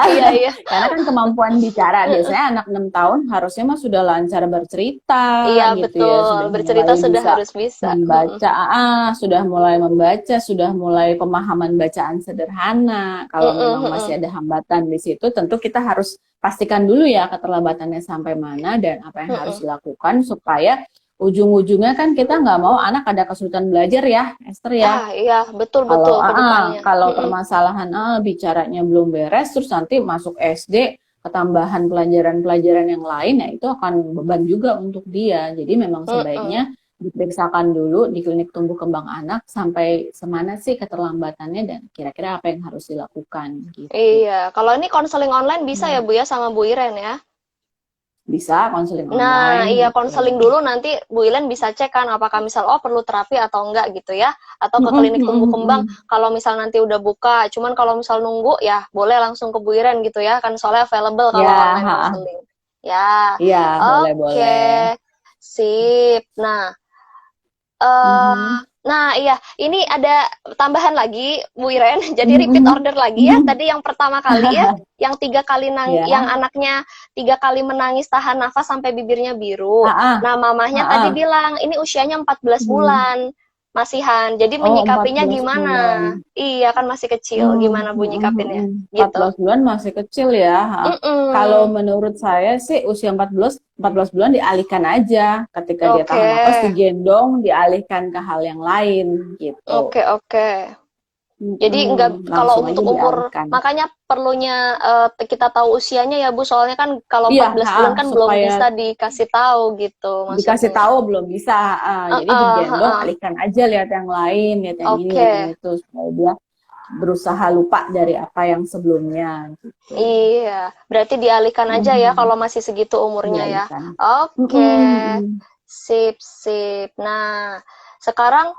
S1: Iya, iya.
S2: Karena kan kemampuan bicara biasanya anak 6 tahun harusnya mah sudah lancar bercerita
S1: Iya,
S2: gitu ya,
S1: betul.
S2: sudah
S1: Bercerita
S2: mulai
S1: sudah
S2: bisa
S1: harus bisa.
S2: membaca, sudah mulai membaca, sudah mulai pemahaman bacaan sederhana. Kalau memang masih ada hambatan di situ, tentu kita harus pastikan dulu ya keterlambatannya sampai mana dan apa yang harus dilakukan supaya ujung-ujungnya kan kita nggak mau anak ada kesulitan belajar ya, Esther ya.
S1: Ah, iya, betul
S2: Kalau
S1: betul ke depannya.
S2: kalau permasalahan bicaranya belum beres, terus nanti masuk SD ketambahan pelajaran-pelajaran yang lain, ya itu akan beban juga untuk dia. Jadi memang sebaiknya diperiksakan dulu di klinik tumbuh kembang anak sampai semana sih keterlambatannya dan kira-kira apa yang harus dilakukan gitu.
S1: Iya, kalau ini konseling online bisa ya
S2: Hmm.
S1: Bu ya sama Bu Iren ya?
S2: Bisa konseling
S1: Nah,
S2: online
S1: iya
S2: gitu.
S1: konseling dulu nanti Bu Ilen bisa cek kan apakah misal perlu terapi atau enggak gitu ya, atau ke klinik tumbuh kembang kalau misal nanti udah buka. Cuman kalau misal nunggu ya boleh langsung ke Bu Iren gitu ya, kan soalnya available kalau
S2: Ya,
S1: online konseling. Ya,
S2: iya
S1: oke,
S2: boleh-boleh.
S1: sip. Eh, nah, iya, ini ada tambahan lagi, Bu Iren. Jadi repeat order lagi ya. Tadi yang pertama kali ya, yang yang
S2: Ya,
S1: anaknya 3 kali menangis tahan nafas sampai bibirnya biru.
S2: ah, ah,
S1: Nah, mamahnya
S2: ah,
S1: tadi
S2: ah.
S1: bilang ini usianya 14
S2: Hmm.
S1: bulan, masihan. Jadi
S2: Oh, empat
S1: menyikapinya
S2: belas bulan.
S1: gimana? Iya, kan masih kecil. Gimana Bu nyikapinnya? Gitu.
S2: 14 bulan masih kecil ya. Kalau
S1: Mm-mm.
S2: menurut saya sih usia 14 bulan dialihkan aja. Ketika dia
S1: Oke,
S2: tahan nafas digendong, dialihkan ke hal yang lain gitu.
S1: oke, oke. Jadi enggak, kalau
S2: Langsung aja
S1: untuk umur,
S2: dialihkan.
S1: makanya perlunya kita tahu usianya ya Bu, soalnya kan kalau
S2: Iya,
S1: 14 bulan kan belum
S2: supaya
S1: bisa dikasih tahu gitu
S2: dikasih
S1: maksudnya.
S2: tahu belum bisa. Jadi digendong, alihkan aja lihat yang lain, lihat yang ini, lihat yang
S1: Oke,
S2: itu supaya dia berusaha lupa dari apa yang sebelumnya gitu.
S1: iya. Berarti dialihkan aja ya
S2: Mhm.
S1: kalau masih segitu umurnya ya.
S2: Dialihkan.
S1: Oke, sip, sip. Nah, sekarang,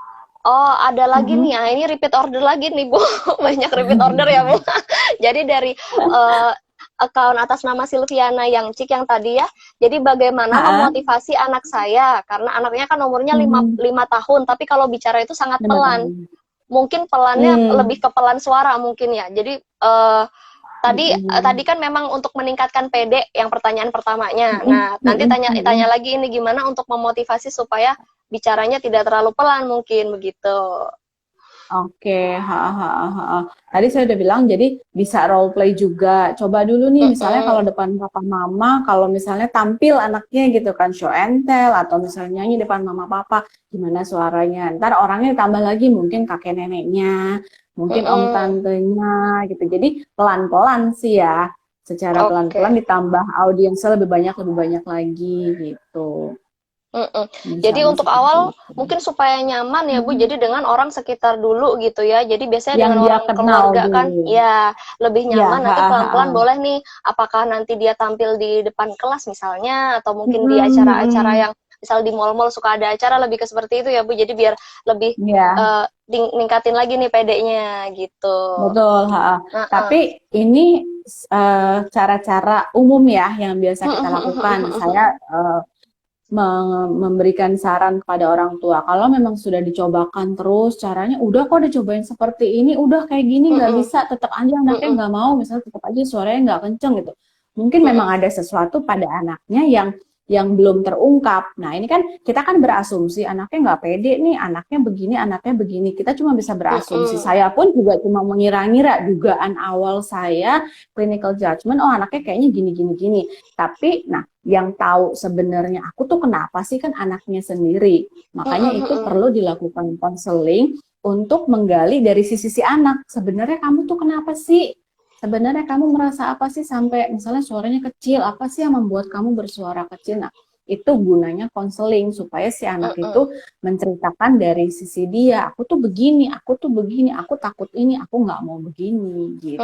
S1: ada lagi nih, ini repeat order lagi nih Bu, banyak repeat order ya Bu. Jadi dari account atas nama Silviana yang Cik yang tadi ya. Jadi bagaimana
S2: Ha-ha.
S1: memotivasi anak saya karena anaknya kan umurnya 5
S2: Mhm.
S1: 5 tahun tapi kalau bicara itu sangat
S2: 5 tahun.
S1: pelan. Mungkin pelannya
S2: Hmm.
S1: lebih ke pelan suara mungkin ya. Jadi tadi kan memang untuk meningkatkan PD yang pertanyaan pertamanya. Nah, nanti tanya lagi ini gimana untuk memotivasi supaya bicaranya tidak terlalu pelan mungkin begitu.
S2: Oke, tadi saya udah bilang, jadi bisa role play juga. Coba dulu nih, misalnya kalau depan papa mama, kalau misalnya tampil anaknya gitu kan, show and tell, atau misalnya nyanyi depan mama papa, gimana suaranya. Ntar orangnya tambah lagi, mungkin kakek neneknya, mungkin om tantenya gitu. Jadi pelan-pelan sih ya, secara pelan-pelan
S1: Oke.
S2: ditambah audiensnya lebih banyak lagi gitu.
S1: Jadi
S2: Misalnya
S1: untuk awal
S2: seperti itu.
S1: mungkin supaya nyaman ya Bu,
S2: Mhm.
S1: jadi dengan orang sekitar dulu gitu ya. Jadi biasanya
S2: Yang
S1: dengan
S2: dia
S1: orang
S2: kenal
S1: keluarga kan
S2: dulu.
S1: ya lebih
S2: Ya,
S1: nyaman. Nanti pelan-pelan boleh nih apakah nanti dia tampil di depan kelas misalnya atau mungkin di acara-acara yang misal di mall-mall suka ada acara lebih ke seperti itu ya Bu. Jadi biar lebih
S2: Ya,
S1: ningkatin lagi nih PD-nya gitu.
S2: betul.
S1: Heeh.
S2: Tapi ini cara-cara umum ya yang biasa kita lakukan. Saya memberikan saran kepada orang tua. Kalau memang sudah dicobakan terus caranya, udah kok dicobain seperti ini, udah kayak gini nggak bisa, tetap aja anaknya nggak mau, misalnya tetap aja suaranya nggak kenceng gitu. Mungkin memang ada sesuatu pada anaknya yang belum terungkap. Nah ini kan kita kan berasumsi anaknya nggak pede nih, anaknya begini. Kita cuma bisa berasumsi. Saya pun juga cuma mengira-ngira dugaan awal saya clinical judgment, oh anaknya kayaknya gini. Tapi, nah yang tahu sebenarnya aku tuh kenapa sih kan anaknya sendiri. Makanya itu perlu dilakukan konseling untuk menggali dari sisi si anak. Sebenarnya kamu tuh kenapa sih? Sebenarnya kamu merasa apa sih sampai misalnya suaranya kecil? Apa sih yang membuat kamu bersuara kecil? Nah, itu gunanya konseling supaya si anak itu menceritakan dari sisi dia. Aku tuh begini, aku takut ini, aku nggak mau begini gitu.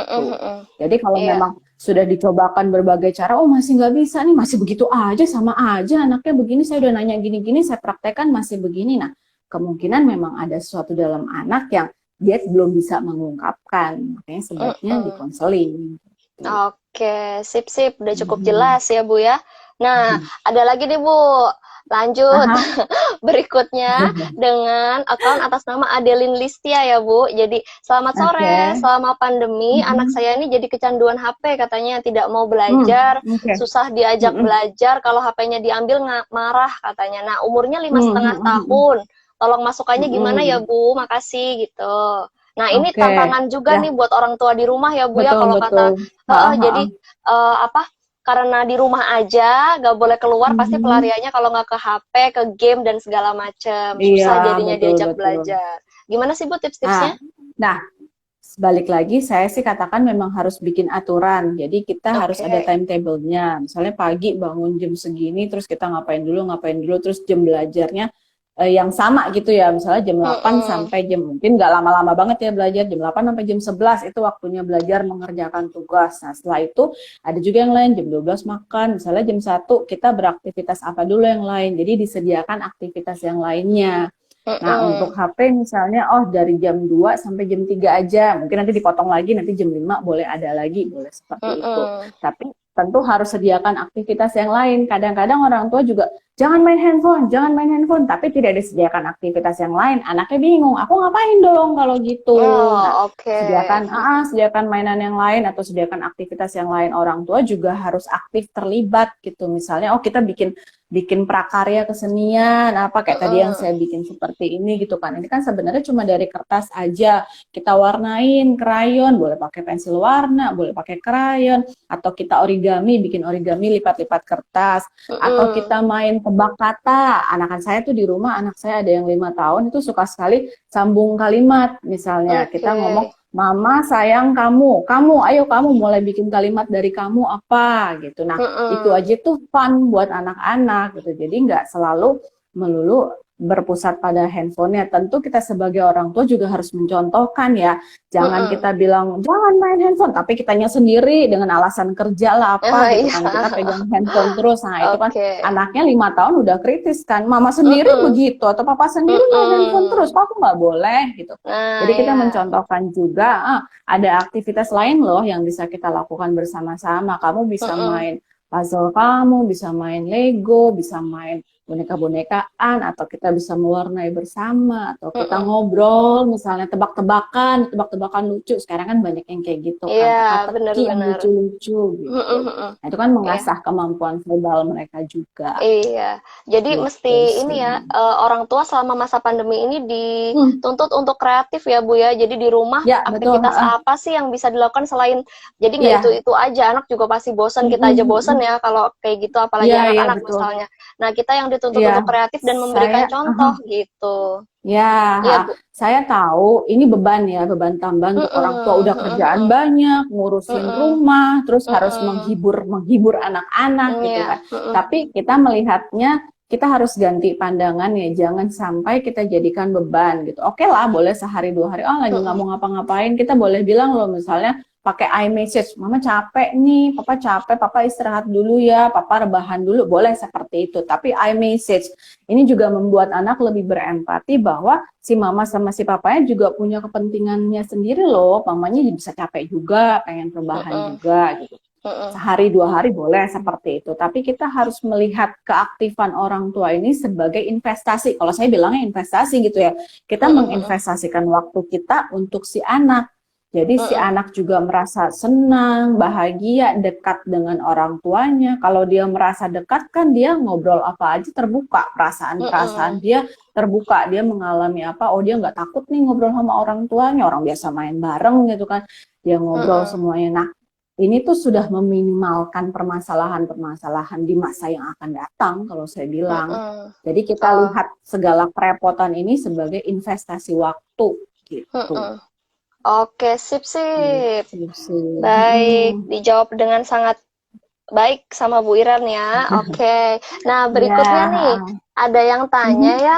S2: Jadi kalau
S1: Iya.
S2: memang sudah dicobakan berbagai cara, oh masih nggak bisa nih, masih begitu aja, sama aja anaknya begini, saya udah nanya gini-gini, saya praktekkan masih begini. Nah, kemungkinan memang ada sesuatu dalam anak yang dia belum bisa mengungkapkan, makanya sebaiknya dikonseling.
S1: Oke, sip-sip, udah cukup jelas ya Bu ya. Nah, ada lagi nih Bu. Lanjut.
S2: Aha.
S1: Berikutnya dengan akun atas nama Adeline Listia ya Bu. Jadi selamat sore,
S2: Oke.
S1: selama pandemi anak
S2: Mhm.
S1: saya ini jadi kecanduan HP katanya tidak mau
S2: Hmm,
S1: belajar,
S2: oke.
S1: susah diajak
S2: Mm-mm.
S1: belajar, kalau HP-nya diambil marah katanya. Nah umurnya lima
S2: Hmm,
S1: setengah
S2: hmm, hmm, hmm.
S1: tahun. Tolong masukannya gimana ya
S2: Mm-mm.
S1: Bu? Makasih gitu. Nah ini
S2: Oke,
S1: tantangan juga
S2: ya,
S1: nih buat orang tua di rumah ya Bu ya
S2: betul
S1: kalau
S2: betul.
S1: kata
S2: Ha, ha,
S1: jadi
S2: ha.
S1: apa karena di rumah aja, gak boleh keluar, pasti
S2: Mhm.
S1: pelariannya kalau nggak ke HP, ke game, dan segala macem.
S2: Iya,
S1: Susah jadinya
S2: betul
S1: diajak
S2: betul.
S1: belajar. Gimana sih, Bu,
S2: Nah,
S1: tips-tipsnya?
S2: nah, balik lagi saya sih katakan memang harus bikin aturan. Jadi kita harus ada
S1: Oke.
S2: timetable-nya. Misalnya pagi bangun jam segini, terus kita ngapain dulu, terus jam belajarnya yang sama gitu ya. Misalnya jam 8
S1: Mm-mm.
S2: sampai jam, mungkin nggak lama-lama banget ya belajar, jam 8 sampai jam 11 itu waktunya belajar mengerjakan tugas. Nah, setelah itu ada juga yang lain, jam 12 makan. Misalnya jam 1 kita beraktivitas apa dulu yang lain. Jadi disediakan aktivitas yang lainnya. Nah, untuk
S1: Mm-mm.
S2: HP misalnya, oh dari jam 2 sampai jam 3 aja. Mungkin nanti dipotong lagi, nanti jam 5 boleh ada lagi, boleh seperti itu.
S1: Mm-mm.
S2: Tapi tentu harus sediakan aktivitas yang lain. Kadang-kadang orang tua juga, jangan main handphone. Tapi tidak disediakan aktivitas yang lain. Anaknya bingung, aku ngapain dong kalau gitu? Nah,
S1: Oh, oke.
S2: sediakan mainan yang lain atau sediakan aktivitas yang lain. Orang tua juga harus aktif terlibat gitu. Misalnya, oh kita bikin bikin prakarya kesenian apa kayak tadi yang
S1: Mm-mm.
S2: saya bikin seperti ini gitu kan. Ini kan sebenarnya cuma dari kertas aja. Kita warnain krayon, boleh pakai pensil warna, boleh pakai krayon, atau kita origami, bikin origami lipat-lipat kertas, atau
S1: Mm-mm.
S2: kita main tebak kata. Anakan saya tuh di rumah, anak saya ada yang 5 tahun itu suka sekali sambung kalimat. Misalnya kita ngomong
S1: Oke.
S2: Mama sayang kamu, ayo kamu mulai bikin kalimat dari kamu apa gitu. Nah, itu
S1: Mm-mm.
S2: aja tuh fun buat anak-anak gitu. Jadi nggak selalu melulu berpusat pada handphonenya. Tentu kita sebagai orang tua juga harus mencontohkan ya. Jangan
S1: Mm-mm.
S2: kita bilang jangan main handphone, tapi kitanya sendiri dengan alasan kerja lah
S1: Ah,
S2: apa gitu
S1: iya.
S2: kan. Kita pegang handphone terus. Nah itu kan
S1: Oke.
S2: anaknya 5 tahun udah kritis kan. Mama sendiri
S1: Mm-mm.
S2: begitu atau papa sendiri main handphone terus.
S1: Mm-mm.
S2: Kok aku nggak boleh gitu.
S1: Nah,
S2: Jadi kita
S1: ya.
S2: mencontohkan juga ada aktivitas lain loh yang bisa kita lakukan bersama-sama. Kamu bisa
S1: Mm-mm.
S2: main puzzle kamu, bisa main Lego, bisa main boneka-bonekaan, atau kita bisa mewarnai bersama, atau kita
S1: Mm-mm.
S2: ngobrol, misalnya tebak-tebakan lucu. Sekarang kan banyak yang kayak gitu
S1: Iya,
S2: kan, teka-teki yang
S1: benar-benar.
S2: lucu-lucu gitu.
S1: Mm-mm.
S2: Nah, itu kan
S1: Iya.
S2: mengasah kemampuan verbal mereka juga,
S1: Iya, jadi
S2: gitu
S1: mesti ini
S2: sih.
S1: ya, orang tua selama masa pandemi ini
S2: Hmm,
S1: dituntut untuk kreatif ya Bu ya. Jadi di rumah
S2: ya betul.
S1: aktivitas apa sih yang bisa dilakukan selain, jadi nggak
S2: Iya.
S1: itu aja, anak juga pasti bosan,
S2: Mm,
S1: kita aja
S2: mm, mm,
S1: bosan
S2: mm.
S1: ya kalau kayak gitu, apalagi
S2: Iya, iya
S1: anak-anak
S2: betul.
S1: misalnya. Nah kita yang dituntut
S2: Iya,
S1: untuk kreatif dan
S2: saya,
S1: memberikan contoh gitu.
S2: ya,
S1: Iya Bu.
S2: saya tahu ini beban ya, beban tambahan untuk orang tua.
S1: Mm-mm,
S2: Udah kerjaan
S1: mm-mm,
S2: banyak, ngurusin
S1: mm-mm,
S2: rumah, terus harus
S1: mm-mm.
S2: menghibur anak-anak gitu
S1: Iya,
S2: kan. Tapi kita melihatnya, kita harus ganti pandangan ya, jangan sampai kita jadikan beban gitu. Oke lah, boleh sehari 2 hari, oh lagi nggak
S1: mm-mm,
S2: mau ngapa-ngapain, kita boleh bilang loh misalnya pakai iMessage, Mama capek nih, Papa capek, Papa istirahat dulu ya, Papa rebahan dulu, boleh seperti itu. Tapi iMessage ini juga membuat anak lebih berempati bahwa si mama sama si papanya juga punya kepentingannya sendiri loh. Mamanya bisa capek juga, pengen rebahan
S1: mm-mm,
S2: juga gitu.
S1: mm-mm,
S2: Sehari 2 hari boleh seperti itu. Tapi kita harus melihat keaktifan orang tua ini sebagai investasi. Kalau saya bilangnya investasi gitu ya. Kita
S1: mm-mm, mm-mm,
S2: menginvestasikan waktu kita untuk si anak. Jadi si
S1: mm-mm,
S2: anak juga merasa senang, bahagia, dekat dengan orang tuanya. Kalau dia merasa dekat kan dia ngobrol apa aja terbuka, perasaan-perasaan
S1: mm-mm,
S2: dia terbuka. Dia mengalami apa, oh dia nggak takut nih ngobrol sama orang tuanya. Orang biasa main bareng gitu kan. Dia ngobrol
S1: mm-mm,
S2: semuanya. Nah, ini tuh sudah meminimalkan permasalahan-permasalahan di masa yang akan datang kalau saya bilang.
S1: mm-mm.
S2: Jadi kita
S1: Oh,
S2: lihat segala kerepotan ini sebagai investasi waktu gitu.
S1: mm-mm. Oke, sip sip.
S2: Gitu sih.
S1: Baik, dijawab dengan sangat baik sama Bu Iren ya. Oke. Nah,
S2: Ya.
S1: berikutnya nih, ada yang tanya
S2: Mhm,
S1: ya,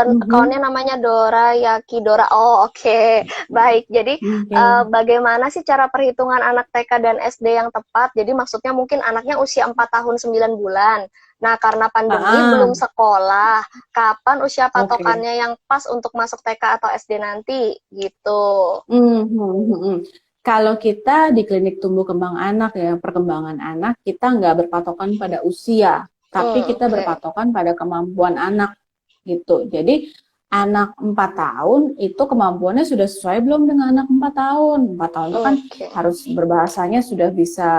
S2: mhm.
S1: akunnya namanya Dora Yaki Dora. Oh, oke. Baik. Jadi,
S2: Oke.
S1: bagaimana sih cara perhitungan anak TK dan SD yang tepat? Jadi, maksudnya mungkin anaknya usia 4 tahun 9 bulan. Nah, karena pandemi
S2: Ah,
S1: belum sekolah, kapan usia
S2: oke.
S1: patokannya yang pas untuk masuk TK atau SD nanti? Gitu.
S2: Mhm. Kalau kita di klinik tumbuh kembang anak ya, perkembangan anak, kita nggak berpatokan pada usia. tapi kita
S1: Oke.
S2: berpatokan pada kemampuan anak gitu. Jadi anak 4 tahun itu kemampuannya sudah sesuai belum dengan anak 4 tahun? 4 tahun itu kan
S1: Oke.
S2: harus berbahasanya sudah bisa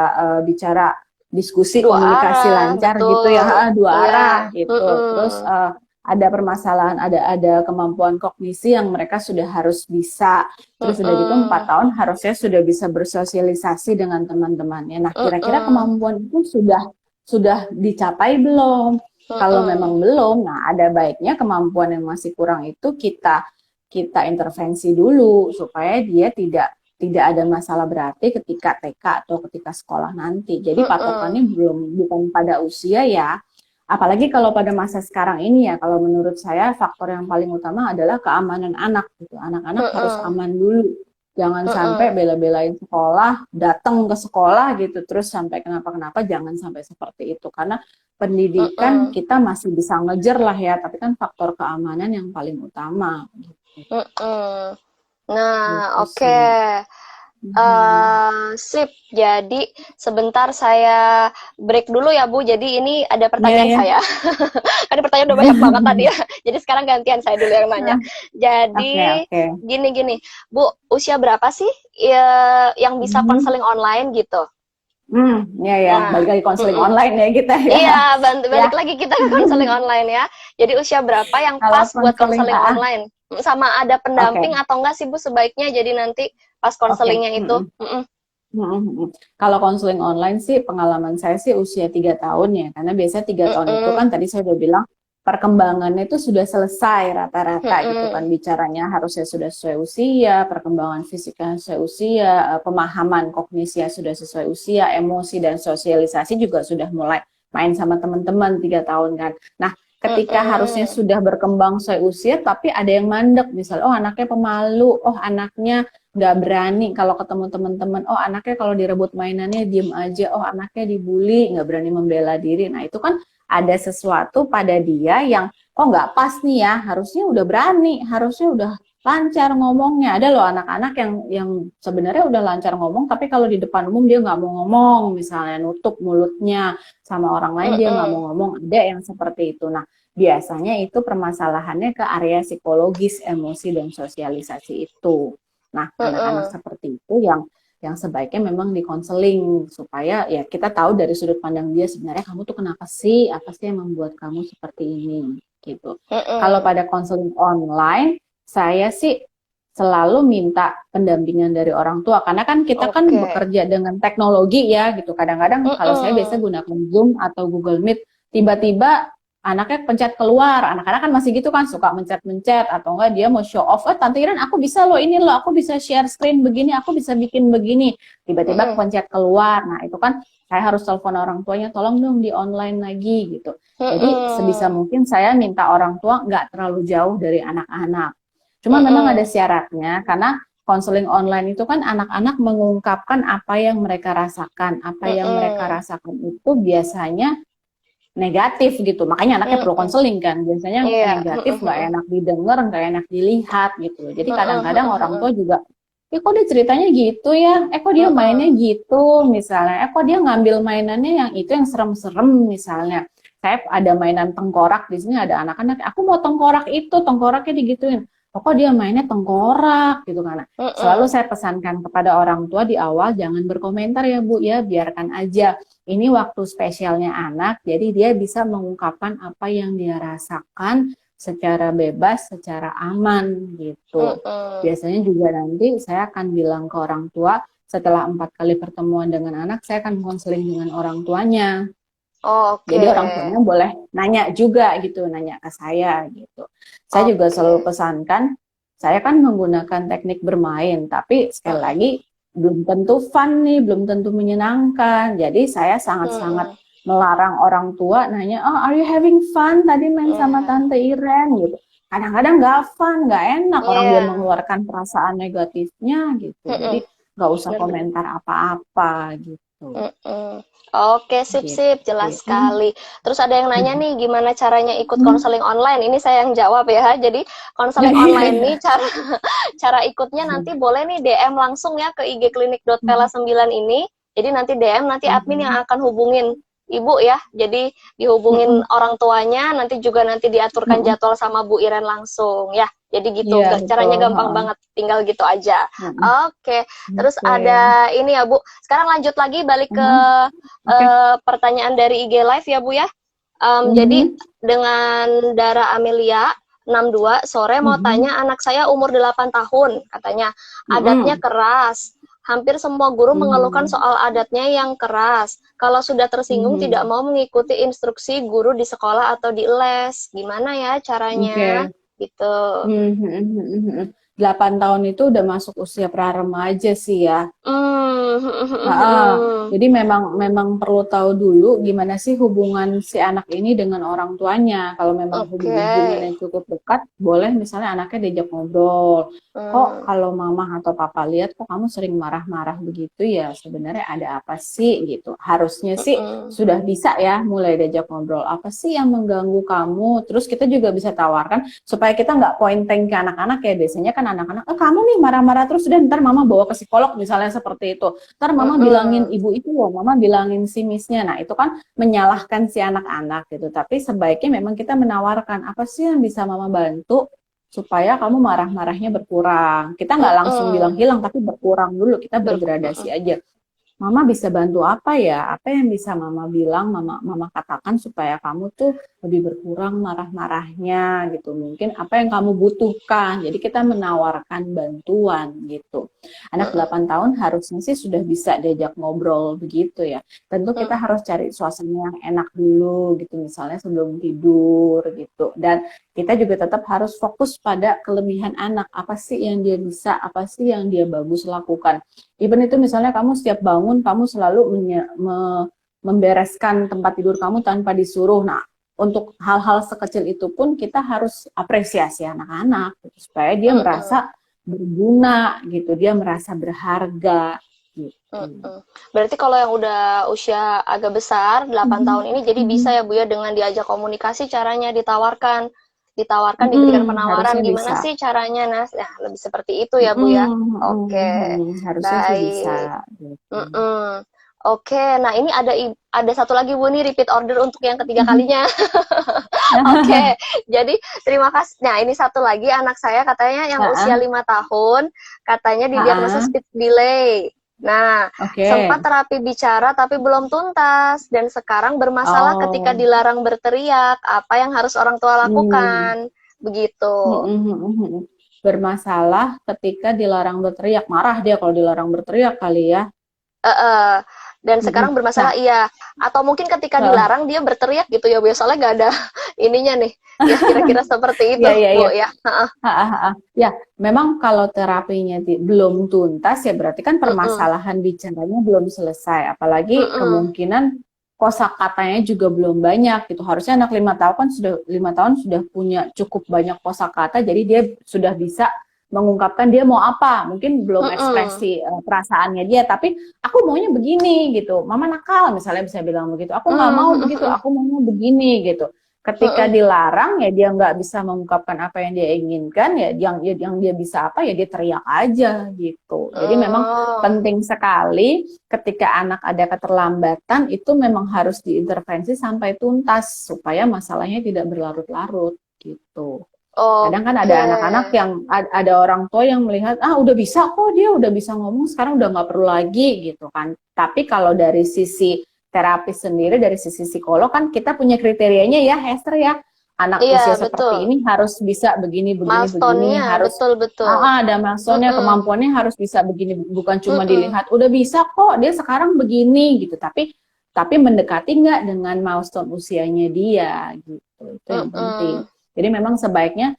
S2: bicara diskusi,
S1: Dua
S2: komunikasi
S1: arah,
S2: lancar gitu ya,
S1: betul.
S2: dua
S1: Iya.
S2: arah gitu. Terus
S1: Mm-mm.
S2: ada permasalahan, ada kemampuan kognisi yang mereka sudah harus bisa. Terus udah gitu 4
S1: Mm-mm.
S2: tahun harusnya sudah bisa bersosialisasi dengan teman-temannya. Nah, kira-kira
S1: Mm-mm.
S2: kemampuan itu sudah dicapai belum? Kalau
S1: Mm-mm.
S2: memang belum, nah ada baiknya kemampuan yang masih kurang itu kita kita intervensi dulu supaya dia tidak ada masalah berarti ketika TK atau ketika sekolah nanti. Jadi
S1: Mm-mm.
S2: patokannya bukan pada usia ya. Apalagi kalau pada masa sekarang ini ya, kalau menurut saya faktor yang paling utama adalah keamanan anak gitu. Anak-anak harus
S1: Mm-mm.
S2: aman dulu. Jangan sampai
S1: Mm-mm.
S2: bela-belain sekolah, datang ke sekolah gitu terus sampai kenapa-kenapa, jangan sampai seperti itu. Karena pendidikan
S1: Mm-mm.
S2: kita masih bisa ngejar lah ya, tapi kan faktor keamanan yang paling utama gitu,
S1: Mm-mm. Nah,
S2: gitu
S1: oke.
S2: sih. Mhm.
S1: Sip. Jadi sebentar saya break dulu ya, Bu. Jadi ini ada
S2: Iya
S1: pertanyaan
S2: ya.
S1: saya. Ada pertanyaan udah banyak banget tadi ya. Jadi sekarang gantian saya dulu yang nanya.
S2: Oke,
S1: Jadi
S2: oke.
S1: gini-gini, Bu, usia berapa sih yang bisa
S2: Mhm.
S1: konseling online gitu?
S2: Ya ya,
S1: Nah,
S2: balik lagi konseling
S1: mm-mm.
S2: online ya kita ya.
S1: Iya,
S2: Ya,
S1: balik lagi kita ke konseling online ya. Jadi usia berapa yang
S2: kalau
S1: pas buat
S2: konseling
S1: konseling online? Sama ada
S2: oke,
S1: pendamping atau enggak sih, Bu, sebaiknya jadi nanti pas
S2: oke.
S1: konselingnya itu? Mm-mm.
S2: Kalau konseling online sih pengalaman saya sih usia 3 tahun ya, karena biasanya 3 tahun itu
S1: Mm-mm.
S2: kan tadi saya udah bilang perkembangannya itu sudah selesai rata-rata gitu kan,
S1: Mm-mm.
S2: bicaranya harusnya sudah sesuai usia, perkembangan fisiknya sesuai usia, pemahaman kognisinya sudah sesuai usia, emosi dan sosialisasi juga sudah mulai main sama teman-teman 3 tahun kan. Nah, ketika harusnya
S1: Mm-mm.
S2: sudah berkembang sesuai usia, tapi ada yang mandek, misalnya oh anaknya pemalu, oh anaknya nggak berani kalau ketemu teman-teman, oh anaknya kalau direbut mainannya diem aja, oh anaknya dibully nggak berani membela diri. Nah itu kan ada sesuatu pada dia yang oh nggak pas nih ya, harusnya udah berani, harusnya udah lancar ngomongnya. Ada loh anak-anak yang sebenarnya udah lancar ngomong tapi kalau di depan umum dia nggak mau ngomong, misalnya nutup mulutnya, sama orang lain dia nggak mau
S1: Mm-mm.
S2: ngomong, ada yang seperti itu. Nah biasanya itu permasalahannya ke area psikologis, emosi dan sosialisasi itu. Nah, anak-anak
S1: Mm-mm.
S2: seperti itu yang sebaiknya memang dikonseling supaya ya kita tahu dari sudut pandang dia sebenarnya kamu tuh kenapa sih, apa sih yang membuat kamu seperti ini gitu. Kalau
S1: Mm-mm.
S2: pada konseling online, saya sih selalu minta pendampingan dari orang tua karena kan kita kan
S1: Oke.
S2: bekerja dengan teknologi ya gitu. Kadang-kadang kalau saya biasa
S1: Mm-mm.
S2: gunakan Zoom atau Google Meet, tiba-tiba anaknya pencet keluar, anak-anak kan masih gitu kan suka mencet-mencet atau enggak dia mau show off, tante Iren aku bisa loh ini loh, aku bisa share screen begini, aku bisa bikin begini, tiba-tiba
S1: Mm-mm.
S2: pencet keluar. Nah itu kan saya harus telepon orang tuanya, tolong dong di online lagi gitu. Jadi sebisa
S1: Mm-mm.
S2: mungkin saya minta orang tua nggak terlalu jauh dari anak-anak. Cuma memang ada
S1: Mm-mm.
S2: syaratnya karena konseling online itu kan anak-anak mengungkapkan apa yang mereka rasakan. Apa yang mereka
S1: Mm-mm.
S2: rasakan itu biasanya negatif gitu. Makanya anaknya perlu
S1: Mm-mm.
S2: konseling kan. Biasanya
S1: Iya.
S2: negatif, nggak
S1: Mm-mm.
S2: enak didengar, nggak enak dilihat gitu. Jadi kadang-kadang orang
S1: Mm-mm.
S2: tua juga, kok dia ceritanya gitu ya? Kok dia mainnya
S1: Mm-mm.
S2: gitu misalnya? Kok dia ngambil mainannya yang itu yang serem-serem misalnya? Saya ada mainan tengkorak di sini ada anak-anak. Aku mau tengkorak itu, tengkoraknya digituin. Kok dia mainnya tengkorak gitu kan? Selalu
S1: Mm-mm.
S2: saya pesankan kepada orang tua di awal jangan berkomentar ya Bu ya, biarkan aja ini waktu spesialnya anak, jadi dia bisa mengungkapkan apa yang dia rasakan secara bebas, secara aman gitu.
S1: Mm-mm.
S2: Biasanya juga nanti saya akan bilang ke orang tua, setelah 4 kali pertemuan dengan anak, saya akan konseling dengan orang tuanya.
S1: Oke.
S2: Jadi orang tuanya boleh nanya juga gitu, nanya ke saya gitu. Saya juga
S1: Oke.
S2: selalu pesankan, saya kan menggunakan teknik bermain, tapi sekali
S1: Mm-mm.
S2: lagi belum tentu fun nih, belum tentu menyenangkan. Jadi saya sangat-sangat
S1: Mm-mm.
S2: melarang orang tua nanya, oh are you having fun tadi main sama
S1: Iya.
S2: Tante Iren gitu. Kadang-kadang nggak fun, nggak enak orang dia
S1: Iya.
S2: mengeluarkan perasaan negatifnya gitu.
S1: Mm-mm.
S2: Jadi nggak usah
S1: Benar-benar.
S2: komentar apa-apa gitu.
S1: Mm-mm. Oke,
S2: Gitu
S1: sip-sip, jelas
S2: sih.
S1: sekali. Terus ada yang nanya nih, gimana caranya ikut konseling online? Ini saya yang jawab ya. Jadi konseling online nih cara cara ikutnya nanti boleh nih DM langsung ya ke IG klinik.pela9 ini. Jadi nanti DM, nanti admin yang akan hubungin Ibu ya. Jadi dihubungin
S2: Mm-mm.
S1: orang tuanya, nanti diaturkan
S2: Mm-mm.
S1: jadwal sama Bu Iren langsung ya. Jadi gitu,
S2: Iya
S1: caranya
S2: betul.
S1: gampang
S2: Heeh.
S1: banget, tinggal gitu aja.
S2: Mm-mm.
S1: Oke, terus
S2: Oke.
S1: ada ini ya Bu. Sekarang lanjut lagi balik ke
S2: Mhm. Oke.
S1: pertanyaan dari IG Live ya Bu ya. Jadi
S2: Mhm.
S1: dengan Dara Amelia 62 sore mau
S2: Mhm.
S1: tanya anak saya umur 8 tahun katanya adatnya
S2: Mhm.
S1: keras. Hampir semua guru mengeluhkan
S2: Mhm.
S1: soal adatnya yang keras. Kalau sudah tersinggung tidak
S2: Mhm.
S1: mau mengikuti instruksi guru di sekolah atau di les. Gimana ya caranya?
S2: Oke.
S1: Gitu.
S2: Mhm. Mhm. Mhm. 8 tahun itu udah masuk usia pra remaja sih ya. Heeh.
S1: Hmm.
S2: Jadi memang memang perlu tahu dulu gimana sih hubungan si anak ini dengan orang tuanya. Kalau memang
S1: Oke.
S2: hubungannya cukup dekat, boleh misalnya anaknya diajak ngobrol. Kok
S1: Hmm.
S2: kalau mama atau papa lihat kok kamu sering marah-marah begitu ya, sebenarnya ada apa sih gitu. Harusnya sih
S1: Hmm.
S2: sudah bisa ya mulai diajak ngobrol. Apa sih yang mengganggu kamu? Terus kita juga bisa tawarkan supaya kita nggak pointing ke anak-anak ya. Biasanya kan anak-anak, kamu nih marah-marah terus, udah ntar mama bawa ke psikolog misalnya seperti itu. Ntar mama bilangin
S1: Hmm.
S2: ibu itu loh, mama bilangin si missnya. Nah itu kan menyalahkan si anak-anak gitu. Tapi sebaiknya memang kita menawarkan apa sih yang bisa mama bantu supaya kamu marah-marahnya berkurang. Kita nggak langsung bilang
S1: Hmm.
S2: hilang, tapi berkurang dulu. Kita bergradasi aja. Mama bisa bantu apa ya? Apa yang bisa mama bilang, mama katakan supaya kamu tuh lebih berkurang marah-marahnya gitu. Mungkin apa yang kamu butuhkan. Jadi kita menawarkan bantuan gitu. Anak
S1: Hmm.
S2: 8 tahun harusnya sih sudah bisa diajak ngobrol begitu ya. Tentu kita
S1: Hmm.
S2: harus cari suasana yang enak dulu gitu, misalnya sebelum tidur gitu. Dan kita juga tetap harus fokus pada kelebihan anak. Apa sih yang dia bisa, apa sih yang dia bagus lakukan. Even itu misalnya kamu setiap bangun, kamu selalu membereskan tempat tidur kamu tanpa disuruh. Nah, untuk hal-hal sekecil itu pun kita harus apresiasi anak-anak gitu, supaya dia
S1: Hmm.
S2: merasa berguna gitu, dia merasa berharga gitu.
S1: Mhm. Berarti kalau yang udah usia agak besar, 8 tahun ini jadi bisa ya Bu ya dengan diajak komunikasi caranya ditawarkan, diberikan penawaran
S2: Harusnya
S1: gimana
S2: bisa.
S1: sih caranya Nah, lebih seperti itu ya Bu ya. Oke,
S2: Harusnya sih bisa
S1: baik.
S2: gitu.
S1: Mhm. Oke, nah ini ada satu lagi Bu nih repeat order untuk yang ketiga kalinya. Oke, jadi terima kasih. Nah, ini satu lagi anak saya katanya yang usia 5 tahun, katanya didiagnosa speech delay. Nah, sempat
S2: Oke.
S1: terapi bicara tapi belum tuntas dan sekarang bermasalah ketika
S2: Oh.
S1: dilarang berteriak. Apa yang harus orang tua
S2: Hmm.
S1: lakukan? Begitu.
S2: Bermasalah ketika dilarang berteriak. Marah dia kalau dilarang berteriak kali ya.
S1: Uh, dan sekarang bermasalah
S2: Nah,
S1: iya. Atau mungkin ketika
S2: uh,
S1: dilarang dia berteriak gitu ya, biasanya nggak ada ininya nih. Ya kira-kira seperti itu,
S2: ya, ya, ya.
S1: Bu ya.
S2: Ya, memang kalau terapinya belum tuntas ya berarti kan
S1: Mm-mm.
S2: permasalahan bicaranya belum selesai. Apalagi
S1: Mm-mm.
S2: kemungkinan kosakatanya juga belum banyak gitu. Harusnya anak 5 tahun kan sudah 5 tahun sudah punya cukup banyak kosakata, jadi dia sudah bisa mengungkapkan dia mau apa. Mungkin belum
S1: Mm-mm.
S2: ekspresi perasaannya dia, tapi aku maunya begini gitu. Mama nakal misalnya bisa bilang begitu. Aku nggak mau begitu,
S1: Mm-mm.
S2: aku maunya begini gitu. Ketika
S1: Mm-mm.
S2: dilarang ya dia nggak bisa mengungkapkan apa yang dia inginkan, ya yang dia bisa apa ya dia teriak aja gitu. Jadi memang
S1: Oh.
S2: penting sekali ketika anak ada keterlambatan itu memang harus diintervensi sampai tuntas supaya masalahnya tidak berlarut-larut gitu. Kadang kan ada
S1: Oke.
S2: anak-anak yang ada orang tua yang melihat udah bisa kok, dia udah bisa ngomong sekarang, udah nggak perlu lagi gitu kan. Tapi kalau dari sisi terapis sendiri, dari sisi psikolog kan kita punya kriterianya ya Hester ya, anak
S1: Iya,
S2: usia
S1: betul.
S2: seperti ini harus bisa begini begini begini,
S1: Milestone-nya
S2: harus
S1: betul-betul.
S2: ada maksudnya,
S1: Mm-mm.
S2: kemampuannya harus bisa begini, bukan cuma
S1: Mm-mm.
S2: dilihat udah bisa kok dia sekarang begini gitu, tapi mendekati nggak dengan milestone usianya dia gitu, itu yang penting.
S1: Mm-mm.
S2: Jadi memang sebaiknya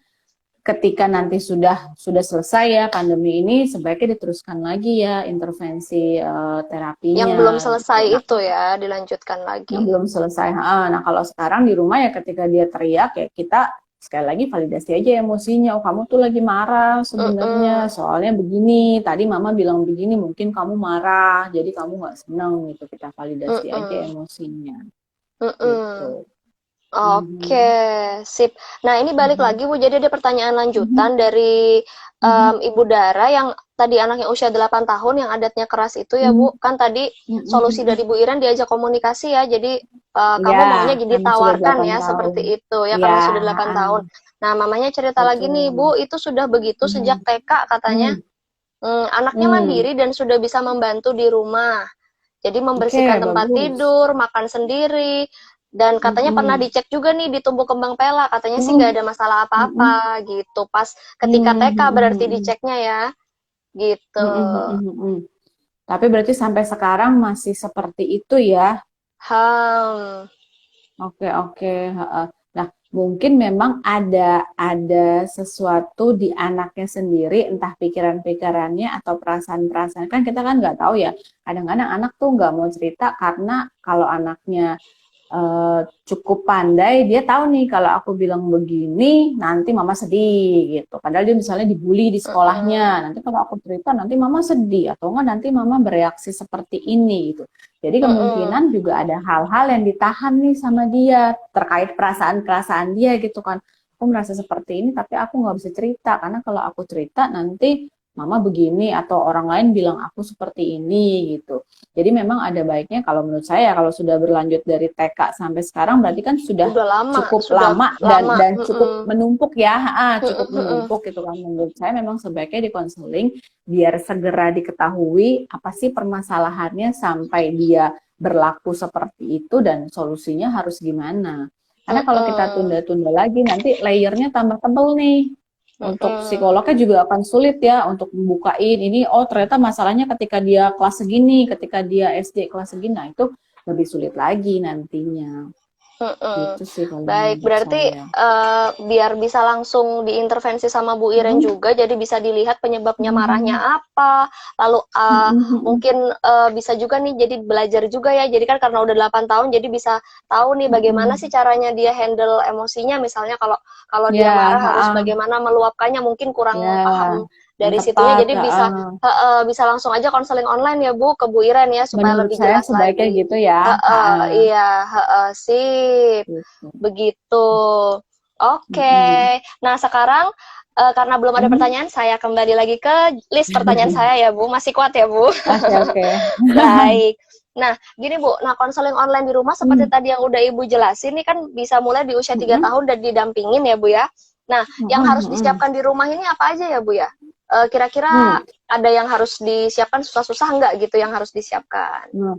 S2: ketika nanti sudah selesai ya pandemi ini, sebaiknya diteruskan lagi ya intervensi
S1: Yang belum
S2: terapinya
S1: selesai
S2: gitu. Nah,
S1: itu ya, dilanjutkan
S2: yang
S1: lagi.
S2: belum selesai. Nah, kalau sekarang di rumah ya ketika dia teriak ya kita sekali lagi validasi aja emosinya. Oh, kamu tuh lagi marah sebenarnya.
S1: Mm-mm.
S2: Soalnya begini, tadi mama bilang begini, mungkin kamu marah, jadi kamu nggak senang gitu. Kita validasi aja
S1: Mm-mm.
S2: emosinya
S1: Mm-mm.
S2: gitu.
S1: Oke,
S2: Mhm.
S1: sip. Nah, ini balik
S2: Mhm.
S1: lagi, Bu. Jadi ada pertanyaan
S2: Mhm.
S1: lanjutan dari
S2: Mhm.
S1: Ibu Dara yang tadi anak yang usia 8 tahun yang adatnya keras itu ya Bu, kan tadi solusi dari Bu Iren diajak komunikasi ya. Jadi
S2: Ya,
S1: kamu maunya jadi
S2: karena sudah
S1: tawarkan
S2: 8
S1: ya
S2: tahun.
S1: seperti itu ya
S2: Ya,
S1: karena sudah 8 tahun. Nah, mamanya cerita lagi nih,
S2: betul.
S1: Bu, itu sudah begitu sejak TK katanya.
S2: Hmm,
S1: Anaknya
S2: hmm.
S1: mandiri dan sudah bisa membantu di rumah. Jadi
S2: Oke,
S1: membersihkan tempat
S2: bagus.
S1: tidur, makan sendiri, dan katanya pernah
S2: Mm-mm.
S1: dicek juga nih di tumbuh kembang pela, katanya sih nggak
S2: Mm-mm.
S1: ada masalah
S2: Mm-mm.
S1: apa-apa gitu. Pas ketika TK berarti
S2: Mm-mm.
S1: diceknya ya, gitu.
S2: Mm-mm. Mm-mm. Tapi berarti sampai sekarang masih seperti itu ya?
S1: Hmm,
S2: Oke, oke. Heeh. Nah, mungkin memang ada sesuatu di anaknya sendiri, entah pikiran-pikirannya atau perasaan-perasaan. Kan kita kan nggak tahu ya. Kadang-kadang anak tuh nggak mau cerita karena kalau anaknya cukup pandai, dia tahu nih kalau aku bilang begini nanti mama sedih gitu. Padahal dia misalnya dibully di sekolahnya, nanti kalau aku cerita nanti mama sedih atau enggak nanti mama bereaksi seperti ini gitu. Jadi kemungkinan juga ada hal-hal yang ditahan nih sama dia terkait perasaan-perasaan dia gitu kan. Aku merasa seperti ini tapi aku nggak bisa cerita karena kalau aku cerita nanti mama begini atau orang lain bilang aku seperti ini gitu. Jadi memang ada baiknya kalau menurut saya kalau sudah berlanjut dari TK sampai sekarang berarti kan sudah
S1: udah lama,
S2: cukup
S1: sudah
S2: lama dan
S1: lama.
S2: cukup menumpuk ya, cukup
S1: Mm-mm.
S2: menumpuk gitu kan. Menurut saya memang sebaiknya dikonseling biar segera diketahui apa sih permasalahannya sampai dia berlaku seperti itu dan solusinya harus gimana. Karena kalau kita
S1: Mm-mm.
S2: tunda-tunda lagi nanti layernya tambah tebel nih. Untuk
S1: Mm-mm.
S2: psikolognya juga akan sulit ya untuk membukain ini, oh ternyata masalahnya ketika dia kelas segini, ketika dia SD kelas segini, nah itu lebih sulit lagi nantinya.
S1: Mm-mm.
S2: Gitu sih kalau
S1: Baik,
S2: menurut
S1: berarti
S2: saya.
S1: biar bisa langsung diintervensi sama Bu Iren
S2: Mhm,
S1: juga, jadi bisa dilihat penyebabnya marahnya
S2: mhm,
S1: apa, lalu
S2: mhm, mhm,
S1: mungkin bisa juga nih jadi belajar juga ya, jadi kan karena udah 8 tahun, jadi bisa tahu nih bagaimana sih
S2: mhm.
S1: caranya dia handle emosinya, misalnya kalau kalau dia
S2: Ya,
S1: marah harus
S2: heeh,
S1: bagaimana meluapkannya, mungkin kurang
S2: ya,
S1: paham
S2: yang
S1: dari situnya,
S2: tepat,
S1: jadi bisa
S2: heeh.
S1: bisa langsung aja konseling online ya Bu ke Bu Iren ya supaya
S2: Menurut
S1: lebih
S2: saya
S1: jelas
S2: sebaiknya
S1: lagi.
S2: gitu ya, heeh,
S1: Iya, sip.
S2: gitu.
S1: Begitu. Oke.
S2: Mhm,
S1: Nah, sekarang karena belum ada
S2: mhm.
S1: pertanyaan, saya kembali lagi ke list pertanyaan saya ya, Bu. Masih kuat ya, Bu?
S2: Oke, oke.
S1: Baik. Nah, gini Bu, nah konseling online di rumah seperti
S2: Hmm,
S1: tadi yang udah Ibu jelasin, ini kan bisa mulai di usia 3
S2: mhm,
S1: tahun dan didampingin ya, Bu ya. Nah, yang
S2: mhm,
S1: harus
S2: mhm.
S1: disiapkan di rumah ini apa aja ya, Bu ya? Kira-kira
S2: Hmm,
S1: ada yang harus disiapkan susah-susah nggak gitu yang harus disiapkan?
S2: hmm.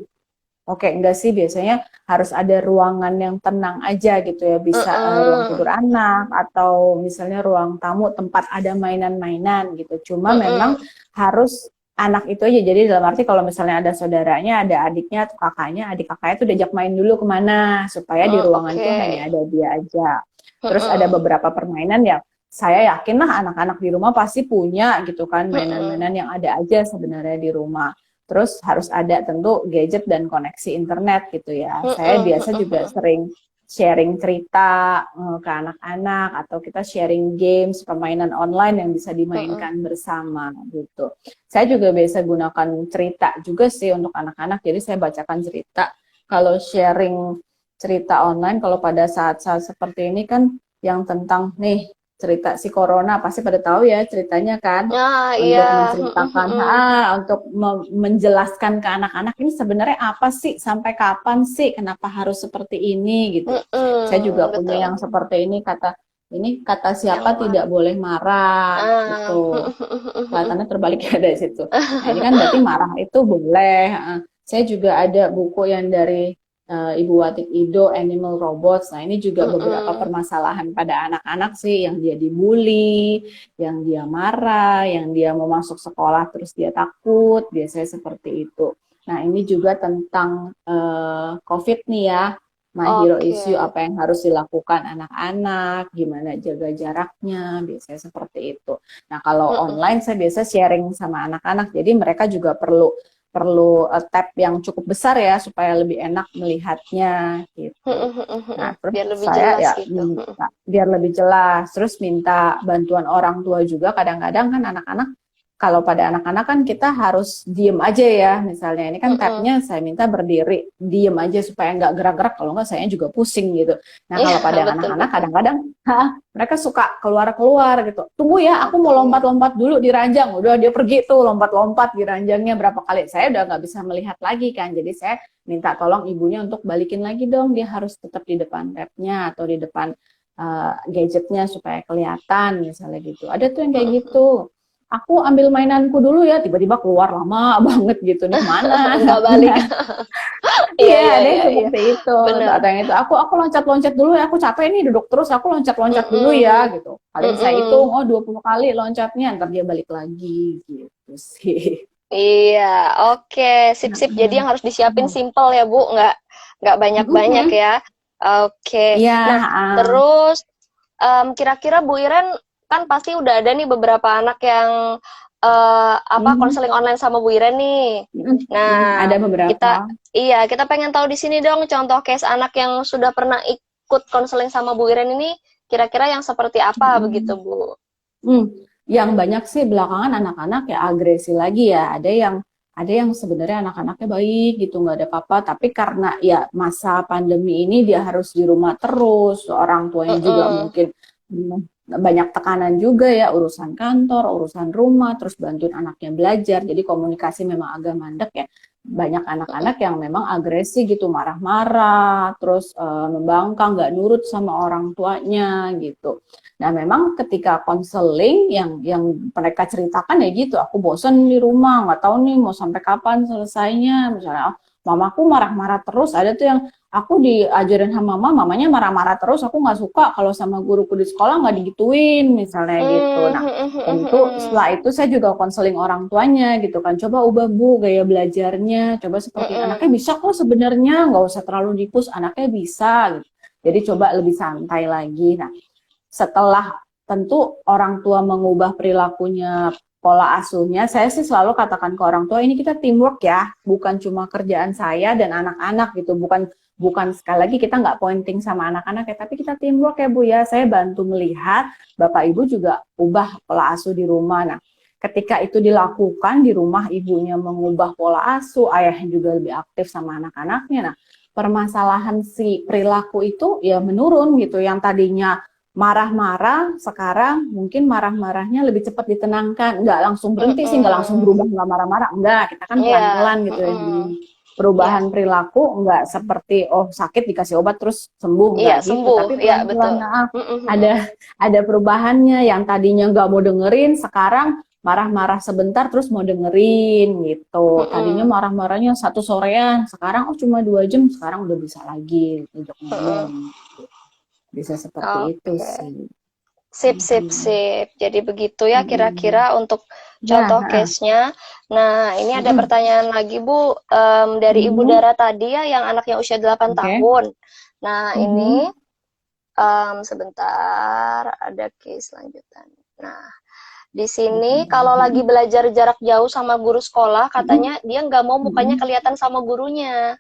S2: Oke, enggak sih biasanya harus ada ruangan yang tenang aja gitu ya. Bisa ruang
S1: Mm-mm.
S2: tidur anak atau misalnya ruang tamu tempat ada mainan-mainan gitu. Cuma memang
S1: Mm-mm.
S2: harus anak itu aja. Jadi dalam arti kalau misalnya ada saudaranya, ada adiknya atau kakaknya, adik kakaknya tuh diajak main dulu kemana supaya di ruangan
S1: Oke.
S2: tuh hanya ada dia aja. Terus ada
S1: Mm-mm.
S2: beberapa permainan yang saya yakin lah anak-anak di rumah pasti punya gitu kan
S1: Mm-mm.
S2: mainan-mainan yang ada aja sebenarnya di rumah. Terus harus ada tentu gadget dan koneksi internet gitu ya. Saya
S1: Mm-mm.
S2: biasa juga
S1: Mm-mm.
S2: sering sharing cerita ke anak-anak atau kita sharing games, permainan online yang bisa
S1: Mm-mm.
S2: dimainkan bersama gitu. Saya juga biasa gunakan cerita juga sih untuk anak-anak. Jadi saya bacakan cerita. Kalau sharing cerita online, kalau pada saat-saat seperti ini kan yang tentang nih cerita si corona pasti pada tahu ya ceritanya kan
S1: Ah, iya.
S2: untuk
S1: Mm-mm.
S2: menceritakan,
S1: Mm-mm.
S2: untuk menjelaskan ke anak-anak ini sebenarnya apa sih, sampai kapan sih, kenapa harus seperti ini gitu. Saya juga
S1: Mm-mm.
S2: punya
S1: Betul.
S2: yang seperti ini kata
S1: Yang
S2: siapa
S1: marah.
S2: tidak boleh marah
S1: Ah.
S2: gitu. Kelihatannya terbalik ya dari situ. Nah ini kan berarti marah itu boleh. Saya juga ada buku yang dari Ibu Watik Ido, Animal Robots. Nah ini juga beberapa
S1: Mm-mm.
S2: permasalahan pada anak-anak sih yang dia dibully, yang dia marah, yang dia mau masuk sekolah terus dia takut, biasanya seperti itu. Nah ini juga tentang COVID nih ya. My Hero Issue,
S1: Oke.
S2: apa yang harus dilakukan anak-anak, gimana jaga jaraknya, biasanya seperti itu. Nah, kalau
S1: Mm-mm.
S2: online saya biasa sharing sama anak-anak, jadi mereka juga perlu perlu tab yang cukup besar ya supaya lebih enak melihatnya gitu.
S1: Mm-mm. Mm-mm.
S2: Nah, terus
S1: Biar lebih
S2: saya
S1: jelas
S2: ya
S1: gitu.
S2: minta biar lebih jelas, terus minta bantuan orang tua juga. Kadang-kadang kan anak-anak Kalau pada anak-anak kan kita harus diem aja ya, misalnya ini kan
S1: Mm-mm.
S2: tabnya saya minta berdiri, diem aja supaya nggak gerak-gerak, kalau nggak saya juga pusing gitu. Nah
S1: Iya,
S2: kalau pada
S1: betul
S2: anak-anak
S1: betul.
S2: kadang-kadang mereka suka keluar-keluar gitu. Tunggu ya, aku mau
S1: Oke.
S2: lompat-lompat dulu di ranjang. Udah dia pergi tuh lompat-lompat di ranjangnya berapa kali. Saya udah nggak bisa melihat lagi kan. Jadi saya minta tolong ibunya untuk balikin lagi dong. Dia harus tetap di depan tabnya atau di depan gadgetnya supaya kelihatan misalnya gitu. Ada tuh yang kayak
S1: Mm-mm.
S2: gitu. Aku ambil mainanku dulu ya, tiba-tiba keluar lama banget gitu nih kemana
S1: Nggak balik. Iya
S2: iya
S1: iya
S2: ada yang
S1: iya iya.
S2: seperti itu
S1: Benar.
S2: atau yang itu aku loncat-loncat dulu ya, aku capek nih duduk terus, aku loncat-loncat dulu ya
S1: Mm-mm.
S2: gitu, paling saya hitung
S1: Mm-mm.
S2: oh 20 kali loncatnya, ntar dia balik lagi gitu sih.
S1: Iya, oke, sip-sip. Jadi yang harus disiapin simple ya, Bu, nggak banyak-banyak
S2: Mm-mm.
S1: ya. Oke.
S2: Iya,
S1: Nah, terus kira-kira Bu Iren kan pasti udah ada nih beberapa anak yang apa
S2: mm,
S1: konseling online sama Bu Iren nih.
S2: ada
S1: Nah,
S2: beberapa.
S1: kita pengen tahu di sini dong contoh case anak yang sudah pernah ikut konseling sama Bu Iren ini kira-kira yang seperti apa begitu,
S2: Mm-mm.
S1: Bu?
S2: Hmm, yang banyak sih belakangan anak-anak ya agresi lagi ya. Ada yang sebenarnya anak-anaknya baik gitu, nggak ada apa-apa. Tapi karena ya masa pandemi ini dia harus di rumah terus, orang tuanya juga
S1: Mm-mm.
S2: mungkin banyak tekanan juga ya, urusan kantor, urusan rumah, terus bantuin anaknya belajar. Jadi komunikasi memang agak mandek ya. Banyak anak-anak yang memang agresi gitu, marah-marah, terus membangkang, nggak nurut sama orang tuanya gitu. Nah, memang ketika konseling yang mereka ceritakan ya gitu, aku bosen di rumah, nggak tahu nih mau sampai kapan selesainya. Misalnya, "Ah, mamaku marah-marah terus." Ada tuh yang aku diajarin sama mamanya marah-marah terus. Aku nggak suka kalau sama guruku di sekolah nggak digituin, misalnya gitu. Nah, tentu setelah itu saya juga konseling orang tuanya gitu kan. Coba ubah Bu gaya belajarnya, coba seperti anaknya bisa kok sebenarnya, nggak usah terlalu dipus, anaknya bisa gitu. Jadi coba lebih santai lagi. Nah, setelah tentu orang tua mengubah perilakunya, pola asuhnya, saya sih selalu katakan ke orang tua, ini kita teamwork ya, bukan cuma kerjaan saya dan anak-anak gitu, bukan bukan sekali lagi kita nggak pointing sama anak-anak ya, tapi kita teamwork ya Bu ya, saya bantu melihat Bapak Ibu juga ubah pola asuh di rumah. Nah, ketika itu dilakukan di rumah, ibunya mengubah pola asuh, ayahnya juga lebih aktif sama anak-anaknya. Nah, permasalahan si perilaku itu ya menurun gitu, yang tadinya marah-marah, sekarang mungkin marah-marahnya lebih cepat ditenangkan, nggak langsung berhenti sih, nggak langsung
S1: Mm-mm.
S2: berubah nggak marah-marah, enggak, kita kan
S1: Iya,
S2: pelan-pelan gitu ya.
S1: mm-mm. Iya,
S2: Perubahan perilaku nggak seperti oh sakit dikasih obat terus sembuh,
S1: iya
S2: nggak gitu,
S1: sembuh,
S2: tapi
S1: iya
S2: pelan-pelan.
S1: betul.
S2: Nah,
S1: Mm-mm, mm-mm.
S2: ada perubahannya, yang tadinya nggak mau dengerin sekarang marah-marah sebentar terus mau dengerin gitu. Tadinya
S1: Mm-mm,
S2: marah-marahnya satu sorean, sekarang oh cuma 2 jam, sekarang udah bisa lagi diajak
S1: mm-mm.
S2: ngomong. Bisa seperti itu
S1: Oke,
S2: sih.
S1: sip, sip,
S2: Mhm.
S1: sip. Jadi begitu ya
S2: Mhm.
S1: kira-kira untuk
S2: Ya,
S1: contoh
S2: heeh.
S1: case-nya. Nah, ini ada
S2: Mhm.
S1: pertanyaan lagi, Bu, dari Ibu
S2: Mhm.
S1: Dara tadi ya, yang anaknya usia 8
S2: Oke.
S1: tahun. Nah, ini
S2: Mhm.
S1: sebentar, ada case lanjutan. Nah, di sini kalau lagi
S2: Mhm.
S1: belajar jarak jauh sama guru sekolah, katanya
S2: Mhm.
S1: dia nggak mau mukanya
S2: Mhm.
S1: kelihatan sama gurunya.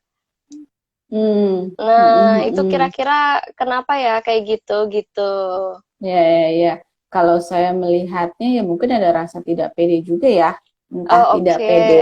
S2: Mhm.
S1: Nah, itu
S2: Mhm.
S1: kira-kira kenapa ya kayak gitu gitu?
S2: Ya, ya, ya. Kalau saya melihatnya ya mungkin ada rasa tidak pede juga ya. Entah
S1: Oh,
S2: tidak
S1: oke.
S2: pede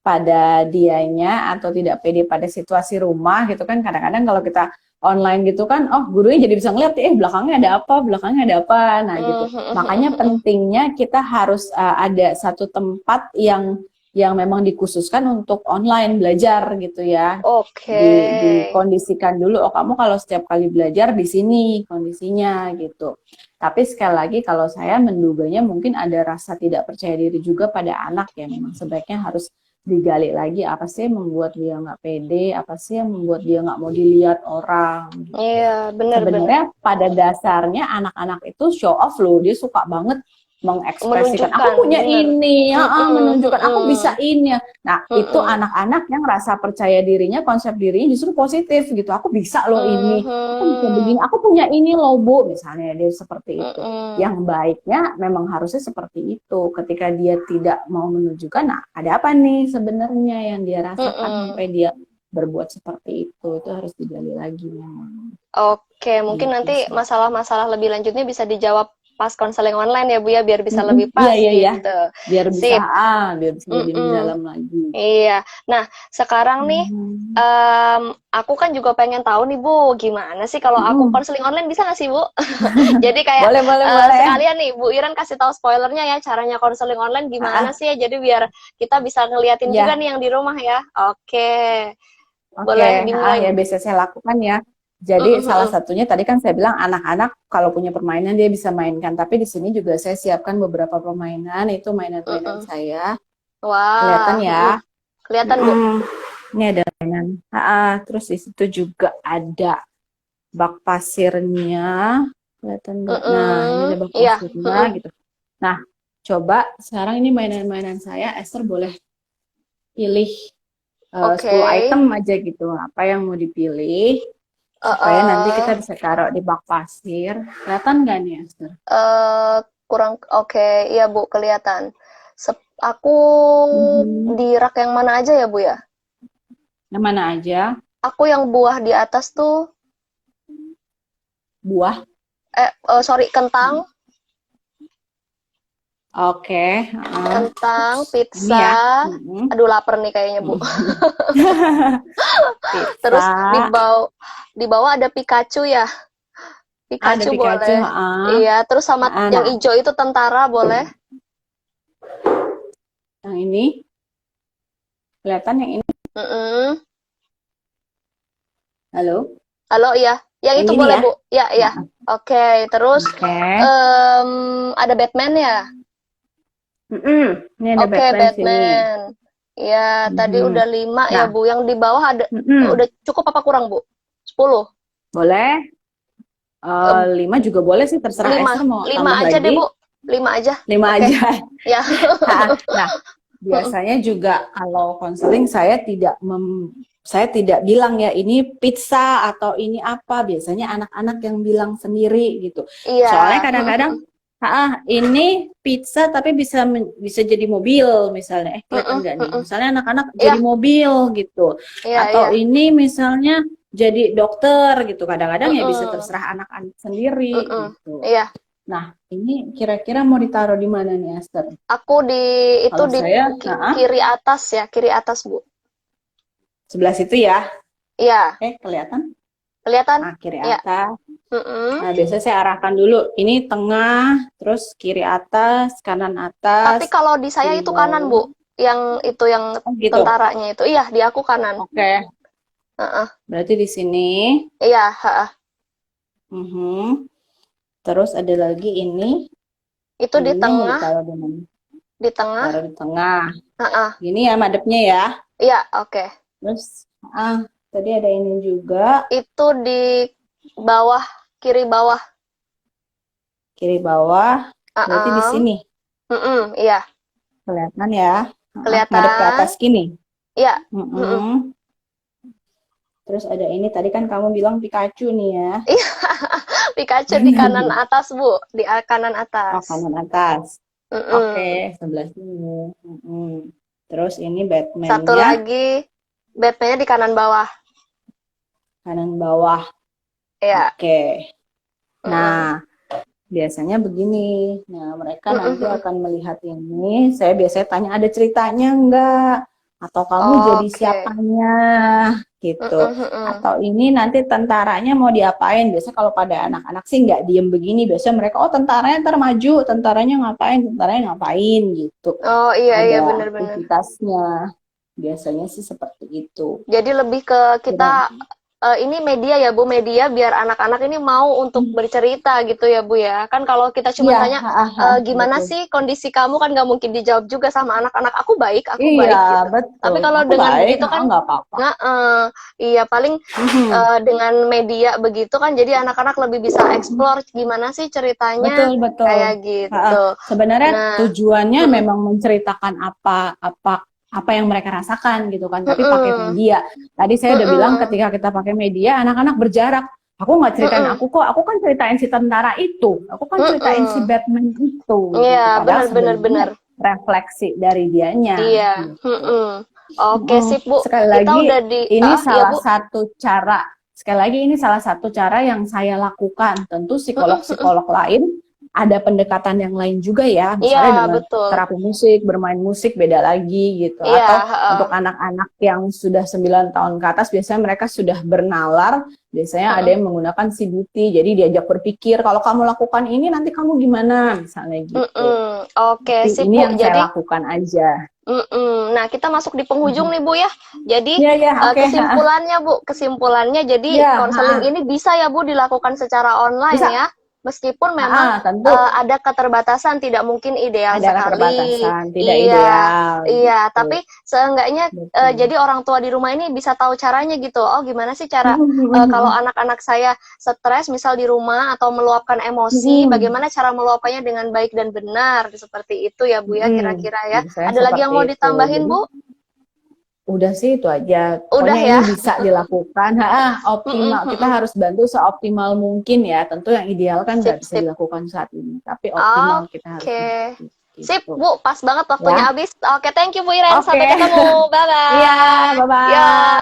S2: pada dianya atau tidak pede pada situasi rumah gitu kan. Kadang-kadang kalau kita online gitu kan, oh gurunya jadi bisa ngeliat, belakangnya ada apa, belakangnya ada apa, nah gitu. Makanya pentingnya kita harus ada satu tempat yang memang dikhususkan untuk online belajar gitu ya.
S1: Oke.
S2: Dikondisikan dulu, oh kamu kalau setiap kali belajar di sini kondisinya gitu. Tapi sekali lagi kalau saya menduganya mungkin ada rasa tidak percaya diri juga pada anak ya, memang sebaiknya harus digali lagi apa sih yang membuat dia nggak pede, apa sih yang membuat dia nggak mau dilihat orang gitu
S1: Iya,
S2: ya.
S1: benar-benar.
S2: Sebenarnya pada dasarnya anak-anak itu show off loh, dia suka banget mengekspresikan aku
S1: Menunjukkan,
S2: punya
S1: benar.
S2: ini ya, menunjukkan aku bisa ini ya. Nah itu
S1: Mm-mm.
S2: anak-anak yang rasa percaya dirinya, konsep dirinya justru positif gitu, aku bisa loh ini, aku bisa begini,
S1: Mhm.
S2: aku punya ini loh Bu, misalnya dia seperti itu.
S1: Mm-mm.
S2: Yang baiknya memang harusnya seperti itu. Ketika dia tidak mau menunjukkan, nah ada apa nih sebenarnya yang dia rasakan
S1: Mm-mm.
S2: sampai dia berbuat seperti itu harus digali lagi memang.
S1: Oke, mungkin
S2: Gitu
S1: nanti
S2: sih.
S1: masalah-masalah lebih lanjutnya bisa dijawab pas konseling online ya Bu ya, biar bisa lebih
S2: Iya,
S1: pas
S2: iya, iya.
S1: gitu.
S2: Biar bisa,
S1: Sip.
S2: biar bisa lebih
S1: Mm-mm.
S2: mendalam lagi.
S1: Iya. Nah, sekarang nih
S2: Hmm.
S1: aku kan juga pengen tahu nih Bu, gimana sih kalau aku
S2: Mm-mm.
S1: konseling online bisa nggak sih Bu? Jadi kayak
S2: Boleh, boleh, boleh.
S1: sekalian nih Bu Iren kasih tahu spoilernya ya, caranya konseling online
S2: Ah,
S1: gimana
S2: ah,
S1: sih ya, jadi biar kita bisa ngeliatin juga
S2: ya,
S1: nih yang di rumah ya. Oke,
S2: oke.
S1: boleh
S2: Ah,
S1: dimulai
S2: ya
S1: Bu.
S2: biasa saya lakukan ya. Jadi
S1: Mm, mm,
S2: salah
S1: mm.
S2: satunya tadi kan saya bilang anak-anak kalau punya permainan dia bisa mainkan. Tapi di sini juga saya siapkan beberapa permainan, itu
S1: Mm,
S2: mainan-mainan
S1: mm.
S2: saya. Kelihatan
S1: Wah,
S2: ya.
S1: kelihatan Bu.
S2: Mm-mm. Ini ada mainan. Terus di situ juga ada bak pasirnya. Kelihatan nggak? Nah, ini
S1: Mm-mm.
S2: ada bak
S1: Iya.
S2: pasirnya
S1: Mm-mm.
S2: gitu. Nah, coba sekarang ini mainan-mainan saya. Esther boleh pilih 10
S1: Oke.
S2: item aja gitu. Apa yang mau dipilih supaya nanti kita
S1: Eh,
S2: bisa taruh di bak pasir. Kelihatan nggak nih, Esther?
S1: kurang oke, iya Bu, kelihatan. Aku
S2: Mhm.
S1: di rak yang mana aja ya Bu ya?
S2: Yang mana aja?
S1: Aku yang buah di atas tuh,
S2: Buah.
S1: sorry, kentang,
S2: Oke.
S1: kentang,
S2: Ini
S1: pizza.
S2: ya. Mhm.
S1: Aduh, lapar nih kayaknya Bu. Terus
S2: Pizza.
S1: di bawah ada Pikachu ya.
S2: Ada
S1: Pikachu
S2: Pikachu.
S1: boleh. Iya, terus sama yang
S2: Nah,
S1: hijau itu tentara boleh.
S2: yang ini kelihatan yang ini.
S1: Mm-mm.
S2: Halo,
S1: Halo, iya. Yang
S2: yang
S1: itu
S2: ini
S1: boleh,
S2: ya.
S1: Bu. Ya, iya.
S2: Nah,
S1: Oke, terus
S2: oke.
S1: ada Batman ya?
S2: Ini ada
S1: Oke,
S2: Batman sini.
S1: Batman. Ya, tadi
S2: Mhm.
S1: udah 5 ya,
S2: Nah,
S1: Bu. Yang di bawah ada
S2: mm-mm.
S1: udah cukup apa kurang, Bu? 10.
S2: Boleh. 5 juga boleh sih, terserah
S1: 5.
S2: Esther mau
S1: 5
S2: tambah
S1: aja deh,
S2: lagi.
S1: Bu. 5 aja.
S2: 5
S1: Oke.
S2: aja.
S1: Ya.
S2: Nah, biasanya juga kalau konseling saya tidak bilang ya ini pizza atau ini apa. Biasanya anak-anak yang bilang sendiri gitu.
S1: Iya.
S2: Soalnya kadang-kadang ini pizza tapi bisa jadi mobil misalnya. Kelihatan nggak nih? Misalnya anak-anak jadi
S1: Iya,
S2: mobil gitu.
S1: iya,
S2: Atau
S1: iya.
S2: ini misalnya jadi dokter gitu. Kadang-kadang ya bisa
S1: Mm-mm.
S2: terserah anak-anak sendiri
S1: Mm-mm.
S2: gitu.
S1: Iya.
S2: Nah, ini kira-kira mau ditaruh di mana nih, Esther?
S1: Aku itu
S2: Kalau
S1: di
S2: saya,
S1: kiri atas ya, kiri atas, Bu.
S2: sebelah situ ya.
S1: Iya,
S2: Kelihatan?
S1: kelihatan?
S2: Nah, kiri
S1: Iya.
S2: atas.
S1: Mm-mm.
S2: Nah, biasanya saya arahkan dulu. Ini tengah, terus kiri atas, kanan
S1: Tapi
S2: atas,
S1: kalau di saya
S2: kiri
S1: itu kanan,
S2: bawah.
S1: Bu. Yang itu yang
S2: Oh, gitu.
S1: tentaranya itu. Iya, di aku kanan.
S2: Oke.
S1: Heeh.
S2: Berarti di sini.
S1: Iya, heeh.
S2: Mhm. Terus ada lagi ini.
S1: Itu di
S2: Ininya mau
S1: tengah,
S2: ditaruh di mana?
S1: di tengah.
S2: Taruh di tengah.
S1: Heeh.
S2: Gini ya madepnya ya.
S1: Iya, oke.
S2: Terus, tadi ada ini juga.
S1: Itu di bawah, kiri bawah.
S2: Kiri bawah. Berarti di
S1: Heeh.
S2: sini.
S1: Mm-mm, iya,
S2: Kelihatan ya. Ngadep ke
S1: kelihatan.
S2: atas gini.
S1: Iya. Mm-mm.
S2: Mm-mm. Terus ada ini, tadi kan kamu bilang Pikachu nih ya.
S1: Iya, Pikachu di kanan atas, Bu. Di kanan
S2: Oh,
S1: atas.
S2: kanan atas.
S1: Mm-mm.
S2: Oke, sebelah sini. Mm-mm. Terus ini
S1: Satu
S2: Batman-nya
S1: lagi, Batman-nya di kanan bawah.
S2: kanan bawah.
S1: Iya.
S2: Oke.
S1: Mm-mm.
S2: Nah, biasanya begini. Nah, mereka nanti
S1: Mm-mm.
S2: akan melihat ini. Saya biasanya tanya, ada ceritanya enggak? Atau kamu jadi
S1: Oke.
S2: siapanya? Gitu.
S1: Mm-mm.
S2: Atau ini nanti tentaranya mau diapain? Biasanya kalau pada anak-anak sih nggak diem begini. Biasanya mereka, oh tentaranya ntar maju, tentaranya ngapain gitu.
S1: Oh iya iya
S2: Ada
S1: benar-benar.
S2: aktivitasnya. Biasanya sih seperti itu.
S1: Jadi lebih ke
S2: Kira,
S1: kita ini media ya Bu, media biar anak-anak ini mau untuk bercerita gitu ya Bu ya. Kan kalau kita cuma
S2: iya,
S1: tanya gimana
S2: betul.
S1: sih kondisi kamu kan nggak mungkin dijawab juga sama anak-anak. Aku
S2: Iya,
S1: baik gitu. Tapi
S2: betul.
S1: kalau
S2: Aku
S1: dengan
S2: baik,
S1: begitu kan
S2: nggak apa-apa.
S1: iya paling
S2: Mhm.
S1: dengan media begitu kan jadi anak-anak lebih bisa explore gimana sih ceritanya
S2: Betul, betul.
S1: kayak gitu.
S2: Sebenarnya
S1: Nah,
S2: tujuannya
S1: mm-mm,
S2: memang menceritakan apa yang mereka rasakan gitu kan, tapi pakai
S1: mm-mm,
S2: media. Tadi saya udah bilang
S1: mm-mm,
S2: ketika kita pakai media, anak-anak berjarak. Aku nggak ceritain
S1: mm-mm,
S2: aku kok, aku kan ceritain si tentara itu, aku kan ceritain si
S1: mm-mm.
S2: Batman itu
S1: Iya,
S2: gitu. Padahal
S1: benar benar benar.
S2: sebenarnya refleksi dari dianya
S1: Iya,
S2: gitu.
S1: Oke sip, Bu.
S2: Sekali
S1: Kita
S2: lagi,
S1: udah di
S2: ini
S1: iya,
S2: salah
S1: Bu.
S2: satu cara. Sekali lagi, ini salah satu cara yang saya lakukan. Tentu psikolog-psikolog lain ada pendekatan yang lain juga ya,
S1: Iya,
S2: misalnya dengan
S1: betul.
S2: terapi musik, bermain musik beda lagi gitu.
S1: Iya,
S2: Atau
S1: heeh.
S2: untuk anak-anak yang sudah 9 tahun ke atas, biasanya mereka sudah bernalar, biasanya ada
S1: Heeh.
S2: yang menggunakan CBT, jadi diajak berpikir, kalau kamu lakukan ini nanti kamu gimana, misalnya gitu.
S1: Oke,
S2: Tapi
S1: sip
S2: ini
S1: Bu.
S2: yang
S1: Jadi,
S2: saya lakukan aja.
S1: nah kita masuk di penghujung nih Bu ya. Jadi
S2: Iya, iya, oke.
S1: kesimpulannya Bu, kesimpulannya jadi
S2: Iya,
S1: konseling ini bisa ya Bu dilakukan secara online
S2: bisa.
S1: ya. Meskipun memang
S2: Tentu
S1: ada keterbatasan, tidak mungkin ideal
S2: ada
S1: sekali.
S2: keterbatasan, tidak
S1: Iya,
S2: ideal
S1: iya. Tapi
S2: gitu.
S1: seenggaknya
S2: Betul.
S1: jadi orang tua di rumah ini bisa tahu caranya gitu. Oh, gimana sih cara kalau anak-anak saya stres misal di rumah atau meluapkan emosi, bagaimana cara meluapkannya dengan baik dan benar, seperti itu ya Bu ya kira-kira ya.
S2: Biasanya
S1: Ada lagi yang
S2: seperti
S1: mau
S2: itu.
S1: ditambahin
S2: Jadi
S1: Bu?
S2: udah sih itu aja.
S1: Udah
S2: Pokoknya
S1: ya.
S2: ini bisa dilakukan. Optimal. Kita harus bantu seoptimal mungkin ya. Tentu yang ideal kan nggak
S1: Sip,
S2: bisa
S1: sip.
S2: dilakukan saat ini. Tapi optimal kita harus
S1: Oke.
S2: bantu.
S1: Sip,
S2: Gitu.
S1: Bu. Pas banget waktunya
S2: Ya.
S1: habis. Oke, thank you Bu Iren.
S2: Oke.
S1: Sampai ketemu.
S2: Iya,
S1: Bye-bye.
S2: bye-bye.
S1: Ya.